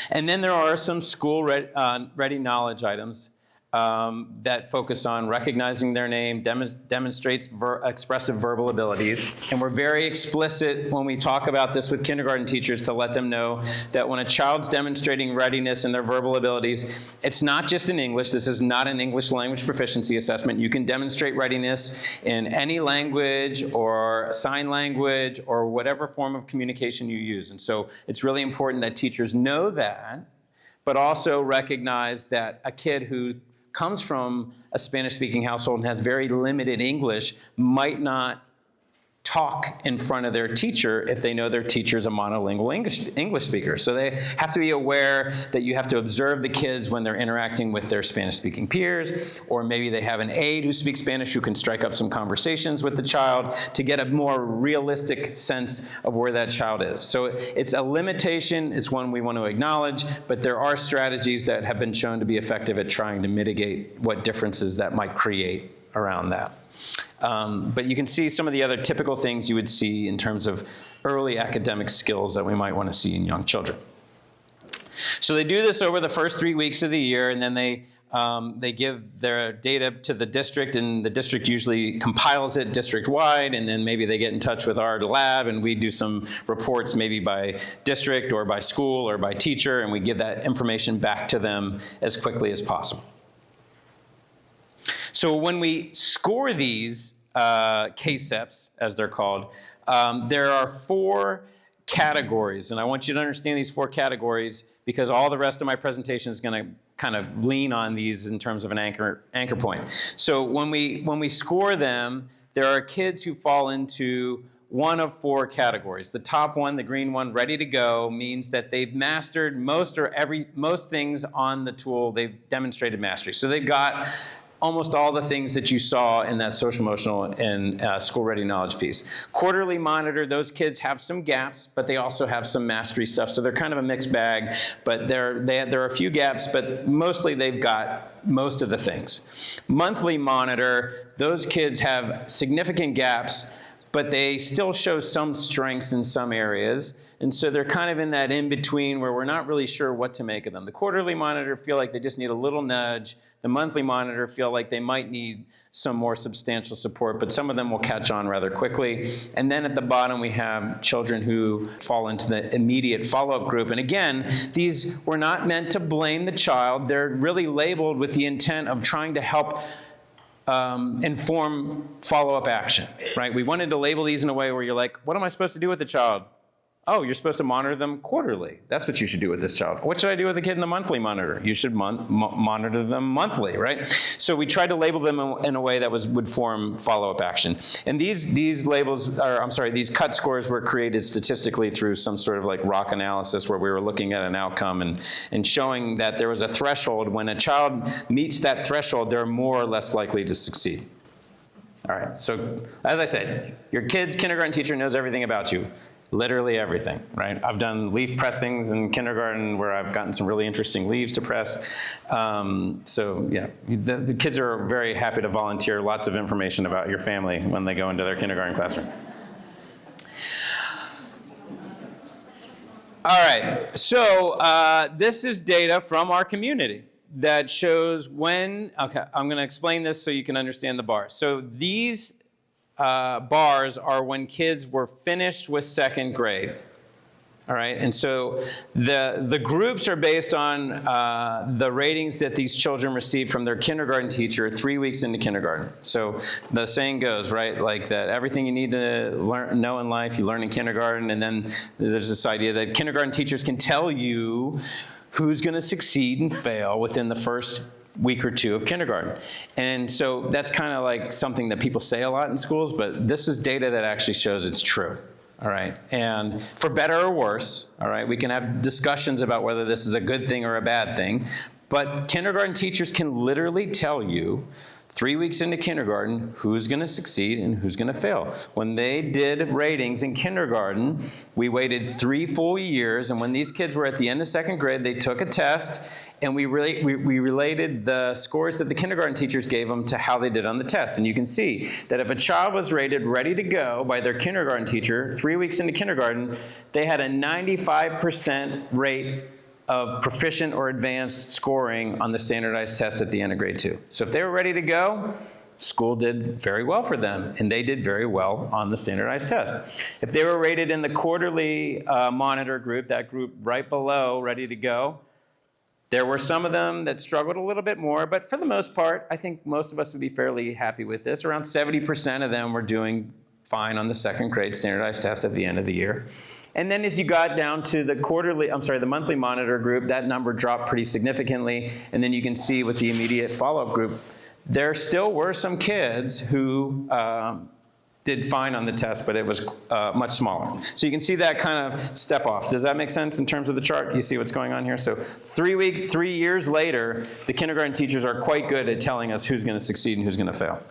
And then there are some school-ready knowledge items that focus on recognizing their name, demonstrates expressive verbal abilities. And we're very explicit when we talk about this with kindergarten teachers to let them know that when a child's demonstrating readiness in their verbal abilities, it's not just in English. This is not an English language proficiency assessment. You can demonstrate readiness in any language or sign language or whatever form of communication you use. And so it's really important that teachers know that, but also recognize that a kid who comes from a Spanish-speaking household and has very limited English might not talk in front of their teacher if they know their teacher's a monolingual English speaker. So they have to be aware that you have to observe the kids when they're interacting with their Spanish-speaking peers, or maybe they have an aide who speaks Spanish who can strike up some conversations with the child to get a more realistic sense of where that child is. So it's a limitation, it's one we want to acknowledge, but there are strategies that have been shown to be effective at trying to mitigate what differences that might create around that. But you can see some of the other typical things you would see in terms of early academic skills that we might want to see in young children. So they do this over the first 3 weeks of the year, and then they give their data to the district, and the district usually compiles it district-wide, and then maybe they get in touch with our lab, and we do some reports maybe by district or by school or by teacher, and we give that information back to them as quickly as possible. So when we score these KSEPs, as they're called, there are 4 categories. And I want you to understand these 4 categories because all the rest of my presentation is going to kind of lean on these in terms of an anchor point. So when we score them, there are kids who fall into one of 4 categories. The top one, the green one, ready to go, means that they've mastered most things on the tool. They've demonstrated mastery. So they've got almost all the things that you saw in that social emotional and school-ready knowledge piece. Quarterly monitor, those kids have some gaps, but they also have some mastery stuff, so they're kind of a mixed bag, but there are a few gaps, but mostly they've got most of the things. Monthly monitor, those kids have significant gaps, but they still show some strengths in some areas, and so they're kind of in that in-between where we're not really sure what to make of them. The quarterly monitor feel like they just need a little nudge. The monthly monitor feel like they might need some more substantial support, but some of them will catch on rather quickly. And then at the bottom, we have children who fall into the immediate follow-up group. And again, these were not meant to blame the child. They're really labeled with the intent of trying to help inform follow-up action, right? We wanted to label these in a way where you're like, what am I supposed to do with the child? Oh, you're supposed to monitor them quarterly. That's what you should do with this child. What should I do with the kid in the monthly monitor? You should monitor them monthly, right? So we tried to label them in a way that would form follow-up action. And these cut scores were created statistically through some sort of like ROC analysis where we were looking at an outcome and showing that there was a threshold. When a child meets that threshold, they're more or less likely to succeed. All right, so as I said, your kid's kindergarten teacher knows everything about you. Literally everything, right? I've done leaf pressings in kindergarten where I've gotten some really interesting leaves to press. So yeah, the kids are very happy to volunteer lots of information about your family when they go into their kindergarten classroom. All right, so this is data from our community that shows when, okay, I'm gonna explain this so you can understand the bars. So these bars are when kids were finished with 2nd grade. All right, and so the groups are based on the ratings that these children received from their kindergarten teacher 3 weeks into kindergarten. So the saying goes, right, like that everything you need to know in life, you learn in kindergarten, and then there's this idea that kindergarten teachers can tell you who's going to succeed and fail within the first week or 2 of kindergarten. And so that's kind of like something that people say a lot in schools, but this is data that actually shows it's true. All right, and for better or worse, all right, we can have discussions about whether this is a good thing or a bad thing, but kindergarten teachers can literally tell you 3 weeks into kindergarten who's going to succeed and who's going to fail. When they did ratings in kindergarten, we waited 3 full years, and when these kids were at the end of 2nd grade, they took a test, and we related the scores that the kindergarten teachers gave them to how they did on the test. And you can see that if a child was rated ready to go by their kindergarten teacher 3 weeks into kindergarten, they had a 95% rate of proficient or advanced scoring on the standardized test at the end of grade 2. So if they were ready to go, school did very well for them, and they did very well on the standardized test. If they were rated in the quarterly monitor group, that group right below ready to go, there were some of them that struggled a little bit more, but for the most part, I think most of us would be fairly happy with this. Around 70% of them were doing fine on the 2nd grade standardized test at the end of the year. And then as you got down to the the monthly monitor group, that number dropped pretty significantly. And then you can see with the immediate follow-up group, there still were some kids who did fine on the test, but it was much smaller. So you can see that kind of step off. Does that make sense in terms of the chart? You see what's going on here? So 3 years later, the kindergarten teachers are quite good at telling us who's going to succeed and who's going to fail.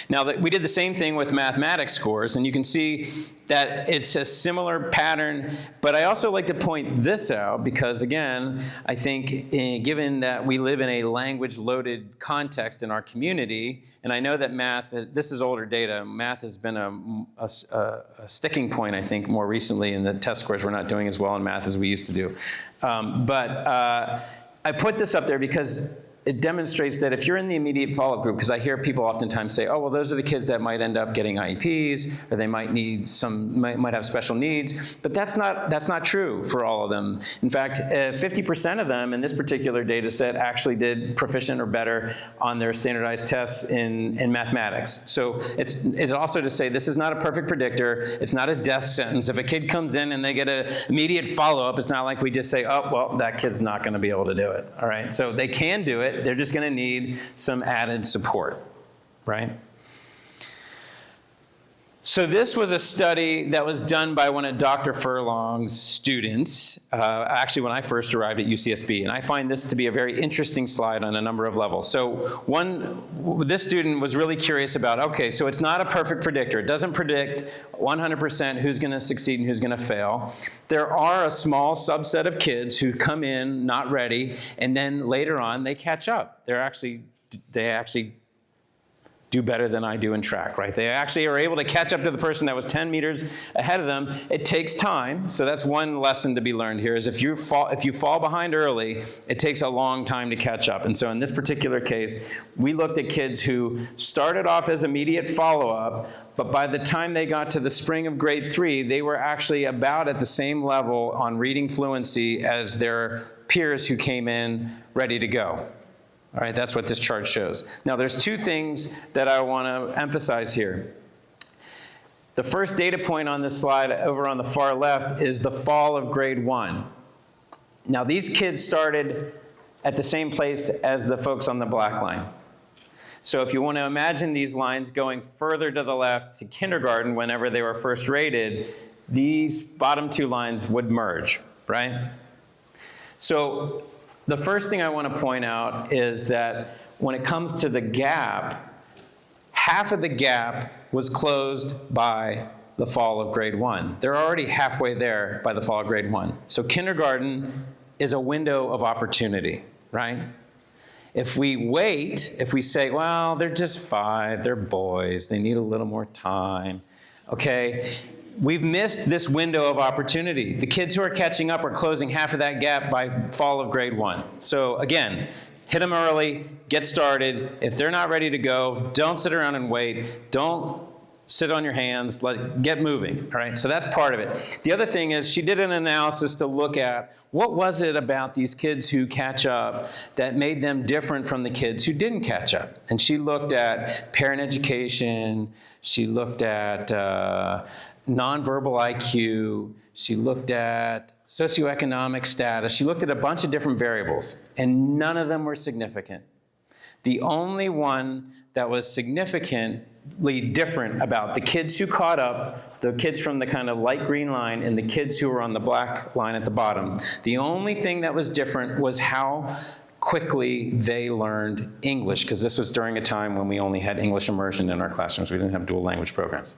Now, we did the same thing with mathematics scores, and you can see that it's a similar pattern, but I also like to point this out because, again, I think given that we live in a language-loaded context in our community, and I know that math, this is older data, math has been a sticking point, I think, more recently in the test scores. We're not doing as well in math as we used to do. But I put this up there because it demonstrates that if you're in the immediate follow-up group, because I hear people oftentimes say, oh, well, those are the kids that might end up getting IEPs, or they might need might have special needs, but that's not true for all of them. In fact, 50% of them in this particular data set actually did proficient or better on their standardized tests in mathematics. So it's also to say this is not a perfect predictor, it's not a death sentence. If a kid comes in and they get an immediate follow-up, it's not like we just say, oh, well, that kid's not gonna be able to do it, all right? So they can do it. They're just going to need some added support, right? So this was a study that was done by one of Dr. Furlong's students, actually when I first arrived at UCSB, and I find this to be a very interesting slide on a number of levels. So this student was really curious about, okay, so it's not a perfect predictor. It doesn't predict 100% who's going to succeed and who's going to fail. There are a small subset of kids who come in not ready, and then later on they catch up. They actually do better than I do in track, right? They actually are able to catch up to the person that was 10 meters ahead of them. It takes time, so that's one lesson to be learned here, is if you fall behind early, it takes a long time to catch up. And so in this particular case, we looked at kids who started off as immediate follow-up, but by the time they got to the spring of grade 3, they were actually about at the same level on reading fluency as their peers who came in ready to go. All right, that's what this chart shows. Now, there's two things that I want to emphasize here. The first data point on this slide over on the far left is the fall of grade 1. Now, these kids started at the same place as the folks on the black line. So if you want to imagine these lines going further to the left to kindergarten whenever they were first rated, these bottom two lines would merge, right? So the first thing I want to point out is that when it comes to the gap, half of the gap was closed by the fall of grade 1. They're already halfway there by the fall of grade 1. So kindergarten is a window of opportunity, right? If we wait, if we say, well, they're just 5, they're boys, they need a little more time, okay? We've missed this window of opportunity. The kids who are catching up are closing half of that gap by fall of grade 1. So again, hit them early, get started. If they're not ready to go, don't sit around and wait. Don't sit on your hands, get moving, all right? So that's part of it. The other thing is she did an analysis to look at what was it about these kids who catch up that made them different from the kids who didn't catch up. And she looked at parent education, she looked at nonverbal IQ, she looked at socioeconomic status, she looked at a bunch of different variables, and none of them were significant. The only one that was significantly different about the kids who caught up, the kids from the kind of light green line and the kids who were on the black line at the bottom, the only thing that was different was how quickly they learned English, because this was during a time when we only had English immersion in our classrooms. We didn't have dual language programs.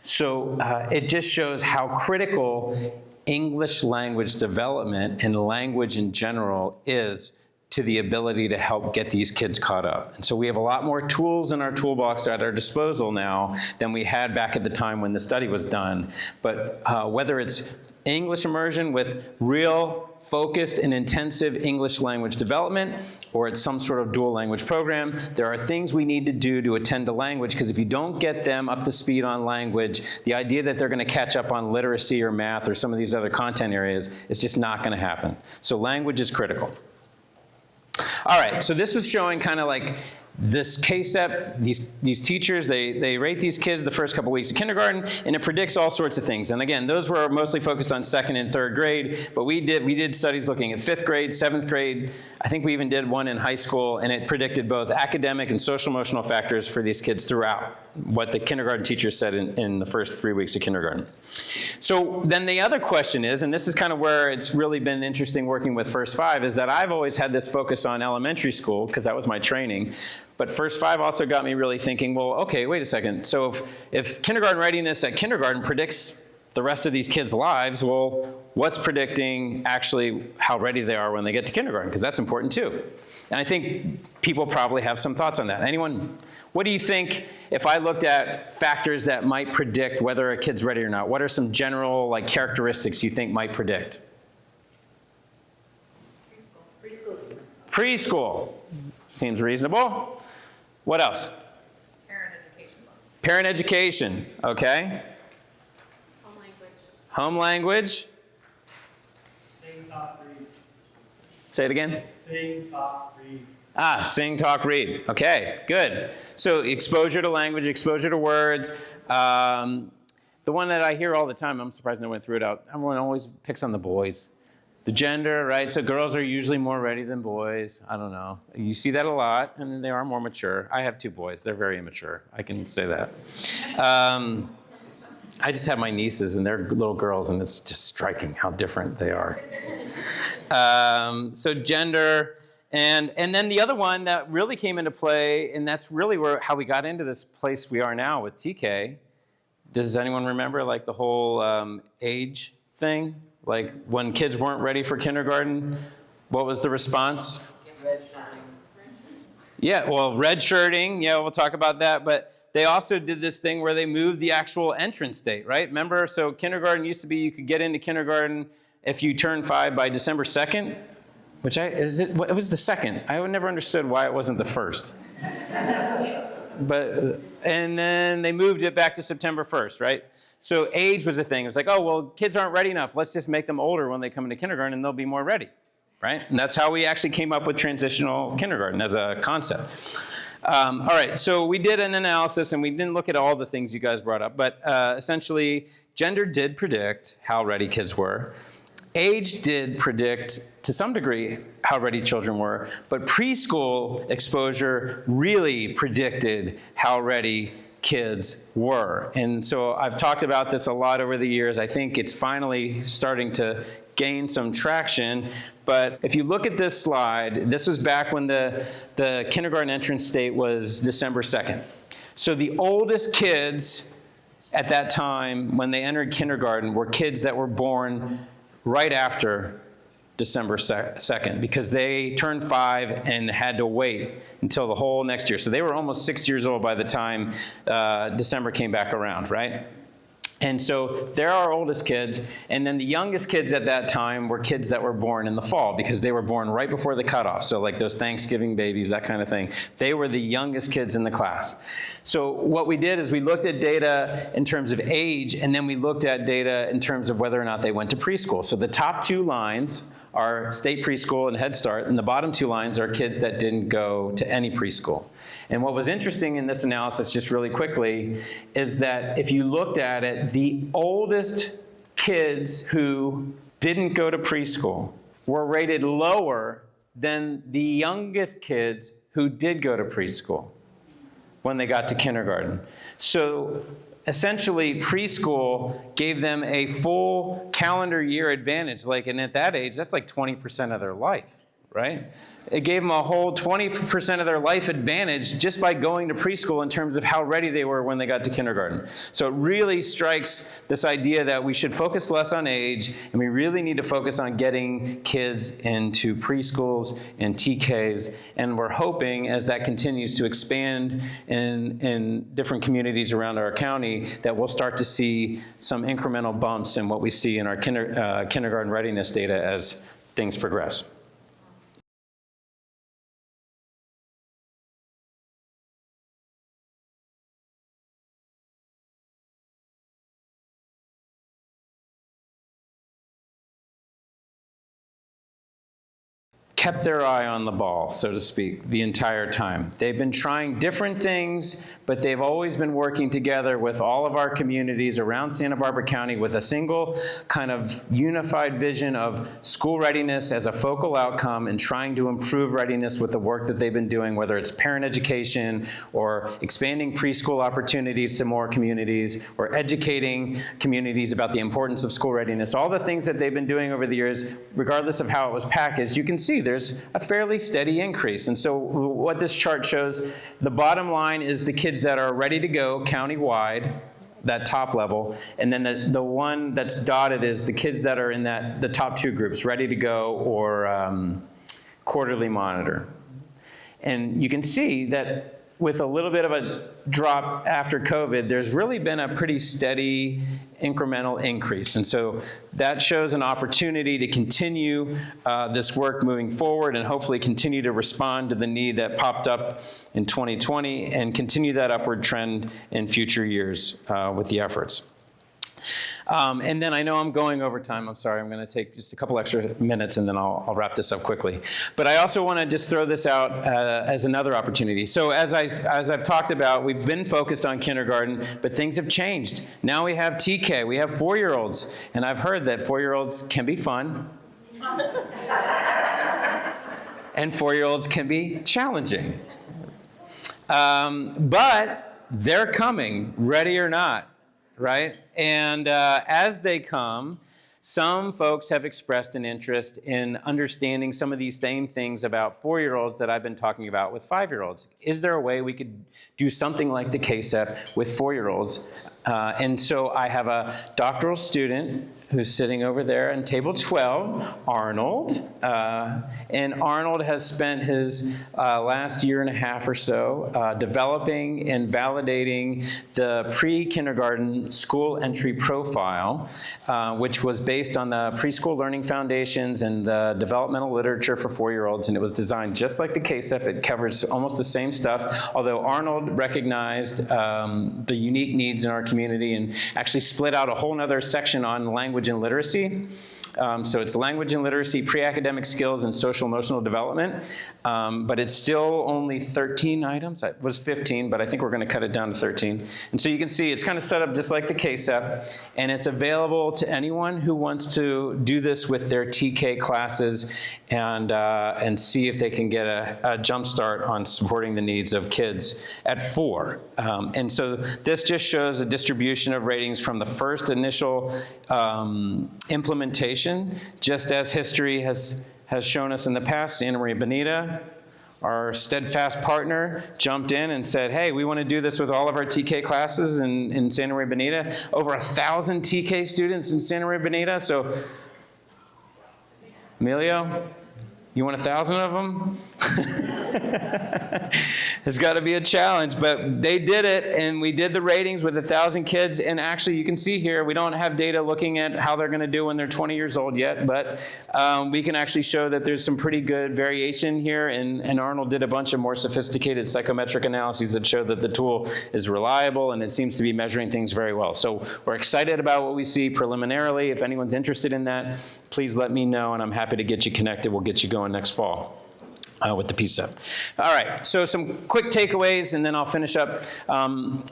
So it just shows how critical English language development and language in general is to the ability to help get these kids caught up. And so we have a lot more tools in our toolbox at our disposal now than we had back at the time when the study was done. But whether it's English immersion with real focused and intensive English language development, or it's some sort of dual language program, there are things we need to do to attend to language, because if you don't get them up to speed on language, the idea that they're going to catch up on literacy or math or some of these other content areas is just not going to happen. So language is critical. All right, so this was showing kind of like this KSEP, these teachers, they rate these kids the first couple weeks of kindergarten, and it predicts all sorts of things. And again, those were mostly focused on 2nd and 3rd grade, but we did studies looking at 5th grade, 7th grade. I think we even did one in high school, and it predicted both academic and social emotional factors for these kids throughout what the kindergarten teachers said in the first 3 weeks of kindergarten. So then the other question is, and this is kind of where it's really been interesting working with First Five, is that I've always had this focus on elementary school, because that was my training. But First Five also got me really thinking, well, okay, wait a second. So if kindergarten readiness at kindergarten predicts the rest of these kids' lives, well, what's predicting actually how ready they are when they get to kindergarten? Because that's important too. And I think people probably have some thoughts on that. Anyone? What do you think if I looked at factors that might predict whether a kid's ready or not? What are some general characteristics you think might predict? Preschool. Preschool. Seems reasonable. What else? Parent education. Parent education, okay. Home language. Home language. Sing, talk, read. Say it again. Sing, talk, read. Sing, talk, read. Okay, good. So exposure to language, exposure to words. The one that I hear all the time, I'm surprised no one threw it out. Everyone always picks on the boys. The gender, right? So girls are usually more ready than boys. I don't know. You see that a lot, and they are more mature. I have 2 boys. They're very immature. I can say that. I just have my nieces, and they're little girls, and it's just striking how different they are. So gender. And then the other one that really came into play, and that's really how we got into this place we are now with TK. Does anyone remember the whole age thing? When kids weren't ready for kindergarten, what was the response? Red shirting. Yeah, well, red shirting, yeah, we'll talk about that. But they also did this thing where they moved the actual entrance date, right? Remember, so kindergarten used to be you could get into kindergarten if you turned 5 by December 2nd, it was the 2nd. I never understood why it wasn't the 1st. And then they moved it back to September 1st, right? So age was a thing. It was oh, well, kids aren't ready enough. Let's just make them older when they come into kindergarten, and they'll be more ready, right? And that's how we actually came up with transitional kindergarten as a concept. All right, so we did an analysis, and we didn't look at all the things you guys brought up, but essentially, gender did predict how ready kids were. Age did predict, to some degree, how ready children were, but preschool exposure really predicted how ready kids were. And so I've talked about this a lot over the years. I think it's finally starting to gain some traction. But if you look at this slide, this was back when the kindergarten entrance date was December 2nd. So the oldest kids at that time when they entered kindergarten were kids that were born right after December 2nd, because they turned 5 and had to wait until the whole next year. So they were almost 6 years old by the time December came back around, right? And so they're our oldest kids, and then the youngest kids at that time were kids that were born in the fall, because they were born right before the cutoff. So those Thanksgiving babies, that kind of thing. They were the youngest kids in the class. So what we did is we looked at data in terms of age, and then we looked at data in terms of whether or not they went to preschool. So the top 2 lines are state preschool and Head Start, and the bottom 2 lines are kids that didn't go to any preschool. And what was interesting in this analysis, just really quickly, is that if you looked at it, the oldest kids who didn't go to preschool were rated lower than the youngest kids who did go to preschool when they got to kindergarten. So essentially, preschool gave them a full calendar year advantage. And at that age, that's 20% of their life, right? It gave them a whole 20% of their life advantage just by going to preschool in terms of how ready they were when they got to kindergarten. So it really strikes this idea that we should focus less on age, and we really need to focus on getting kids into preschools and TKs. And we're hoping, as that continues to expand in different communities around our county, that we'll start to see some incremental bumps in what we see in our kindergarten readiness data as things progress. kept their eye on the ball, so to speak, the entire time. They've been trying different things, but they've always been working together with all of our communities around Santa Barbara County with a single kind of unified vision of school readiness as a focal outcome and trying to improve readiness with the work that they've been doing, whether it's parent education or expanding preschool opportunities to more communities or educating communities about the importance of school readiness. All the things that they've been doing over the years, regardless of how it was packaged, you can see there's a fairly steady increase. And so what this chart shows, the bottom line is the kids that are ready to go countywide, that top level, and then the one that's dotted is the kids that are in the top two groups, ready to go or quarterly monitor. And you can see that with a little bit of a drop after COVID, there's really been a pretty steady incremental increase. And so that shows an opportunity to continue this work moving forward and hopefully continue to respond to the need that popped up in 2020 and continue that upward trend in future years with the efforts. And then I know I'm going over time. I'm sorry. I'm going to take just a couple extra minutes and then I'll wrap this up quickly. But I also want to just throw this out as another opportunity. So as I've talked about, we've been focused on kindergarten, but things have changed. Now we have TK. We have 4-year-olds. And I've heard that 4-year-olds can be fun. And 4-year-olds can be challenging. But they're coming, ready or not. Right? And as they come, some folks have expressed an interest in understanding some of these same things about 4-year-olds that I've been talking about with 5-year-olds. Is there a way we could do something like the KSEP with 4-year-olds? And so I have a doctoral student who's sitting over there in table 12, Arnold. And Arnold has spent his last year and a half or so developing and validating the pre-kindergarten school entry profile, which was based on the Preschool Learning Foundations and the developmental literature for 4-year-olds. And it was designed just like the KSEP. It covers almost the same stuff, although Arnold recognized the unique needs in our community and actually split out a whole other section on language and literacy. So it's language and literacy, pre-academic skills, and social emotional development. But it's still only 13 items. It was 15, but I think we're going to cut it down to 13. And so you can see it's kind of set up just like the KSEP, and it's available to anyone who wants to do this with their TK classes and see if they can get a jump start on supporting the needs of kids at 4. And so this just shows a distribution of ratings from the first initial implementation. Just as history has shown us in the past. Santa Maria Bonita, our steadfast partner, jumped in and said, hey, we want to do this with all of our TK classes in Santa Maria Bonita. Over 1,000 TK students in Santa Maria Bonita. So, Emilio, you want 1,000 of them? It's got to be a challenge, but they did it, and we did the ratings with 1,000 kids, and actually you can see here, we don't have data looking at how they're going to do when they're 20 years old yet, but we can actually show that there's some pretty good variation here, and Arnold did a bunch of more sophisticated psychometric analyses that show that the tool is reliable, and it seems to be measuring things very well. So we're excited about what we see preliminarily. If anyone's interested in that, please let me know, and I'm happy to get you connected. We'll get you going next fall. With the PSEP. All right, so some quick takeaways, and then I'll finish up.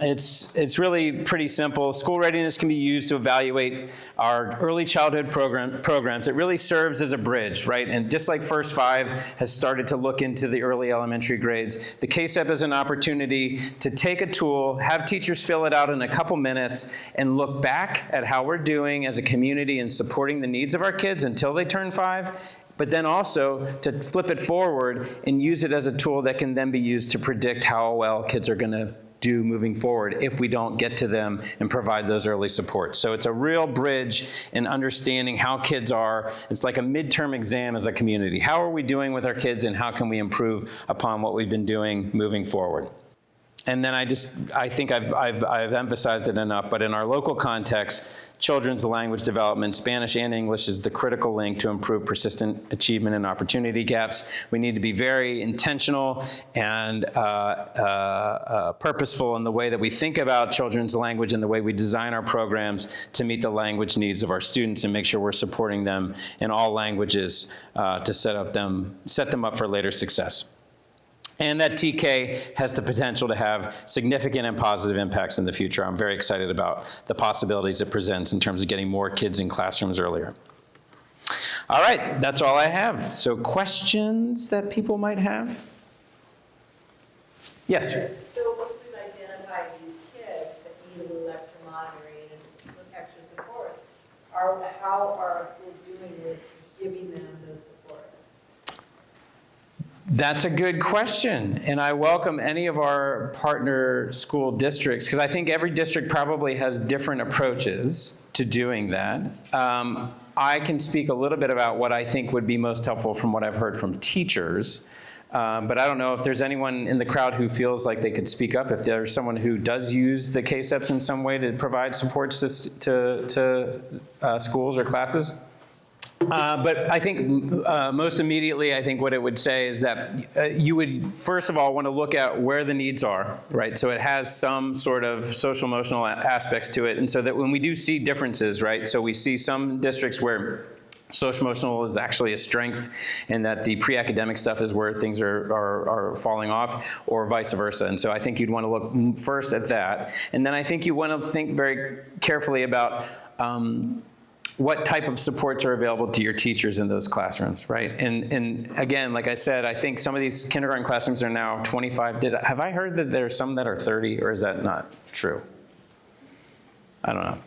It's really pretty simple. School readiness can be used to evaluate our early childhood programs. It really serves as a bridge, right? And just like First 5 has started to look into the early elementary grades, the KSEP is an opportunity to take a tool, have teachers fill it out in a couple minutes, and look back at how we're doing as a community in supporting the needs of our kids until they turn 5, but then also to flip it forward and use it as a tool that can then be used to predict how well kids are going to do moving forward if we don't get to them and provide those early supports. So it's a real bridge in understanding how kids are. It's like a midterm exam as a community. How are we doing with our kids, and how can we improve upon what we've been doing moving forward? And then I think I've emphasized it enough, but in our local context, children's language development, Spanish and English, is the critical link to improve persistent achievement and opportunity gaps. We need to be very intentional and purposeful in the way that we think about children's language and the way we design our programs to meet the language needs of our students and make sure we're supporting them in all languages to set them up for later success. And that TK has the potential to have significant and positive impacts in the future. I'm very excited about the possibilities it presents in terms of getting more kids in classrooms earlier. All right, that's all I have. So questions that people might have? Yes? So once we've identified these kids that need a little extra monitoring and extra supports, how are our schools doing with giving them those supports? That's a good question, and I welcome any of our partner school districts, because I think every district probably has different approaches to doing that. I can speak a little bit about what I think would be most helpful from what I've heard from teachers, but I don't know if there's anyone in the crowd who feels like they could speak up, if there's someone who does use the KSEPs in some way to provide supports to schools or classes. But I think most immediately, I think what it would say is that you would, first of all, want to look at where the needs are, right? So it has some sort of social emotional aspects to it. And so that when we do see differences, right? So we see some districts where social emotional is actually a strength and that the pre-academic stuff is where things are falling off, or vice versa. And so I think you'd want to look first at that. And then I think you want to think very carefully about what type of supports are available to your teachers in those classrooms, right? And again, like I said, I think some of these kindergarten classrooms are now 25. Have I heard that there are some that are 30, or is that not true? I don't know.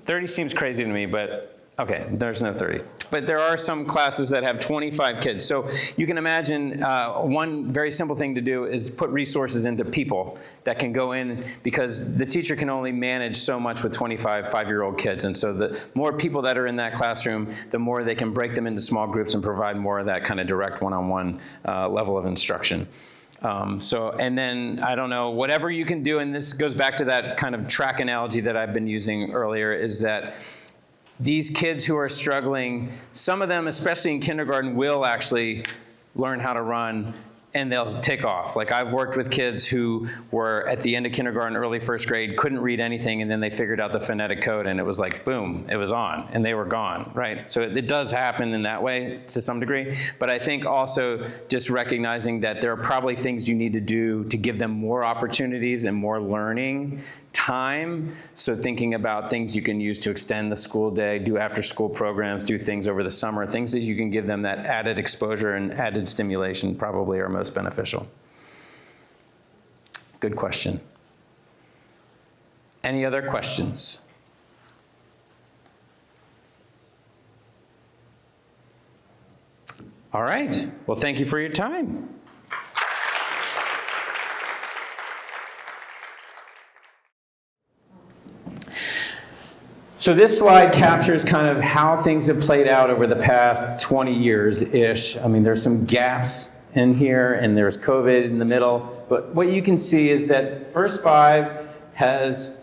30 seems crazy to me, but okay, there's no 30. But there are some classes that have 25 kids. So you can imagine one very simple thing to do is put resources into people that can go in, because the teacher can only manage so much with 25 5-year-old kids. And so the more people that are in that classroom, the more they can break them into small groups and provide more of that kind of direct one-on-one level of instruction. And then, I don't know, whatever you can do, and this goes back to that kind of track analogy that I've been using earlier, is that these kids who are struggling, some of them, especially in kindergarten, will actually learn how to run and they'll take off. Like, I've worked with kids who were at the end of kindergarten, early first grade, couldn't read anything, and then they figured out the phonetic code, and it was like, boom, it was on, and they were gone, right? So it does happen in that way to some degree, but I think also just recognizing that there are probably things you need to do to give them more opportunities and more learning time. So thinking about things you can use to extend the school day, do after-school programs, do things over the summer, things that you can give them that added exposure and added stimulation probably are most beneficial. Good question. Any other questions? All right. Well, thank you for your time. So this slide captures kind of how things have played out over the past 20 years-ish. I mean, there's some gaps in here, and there's COVID in the middle. But what you can see is that First Five has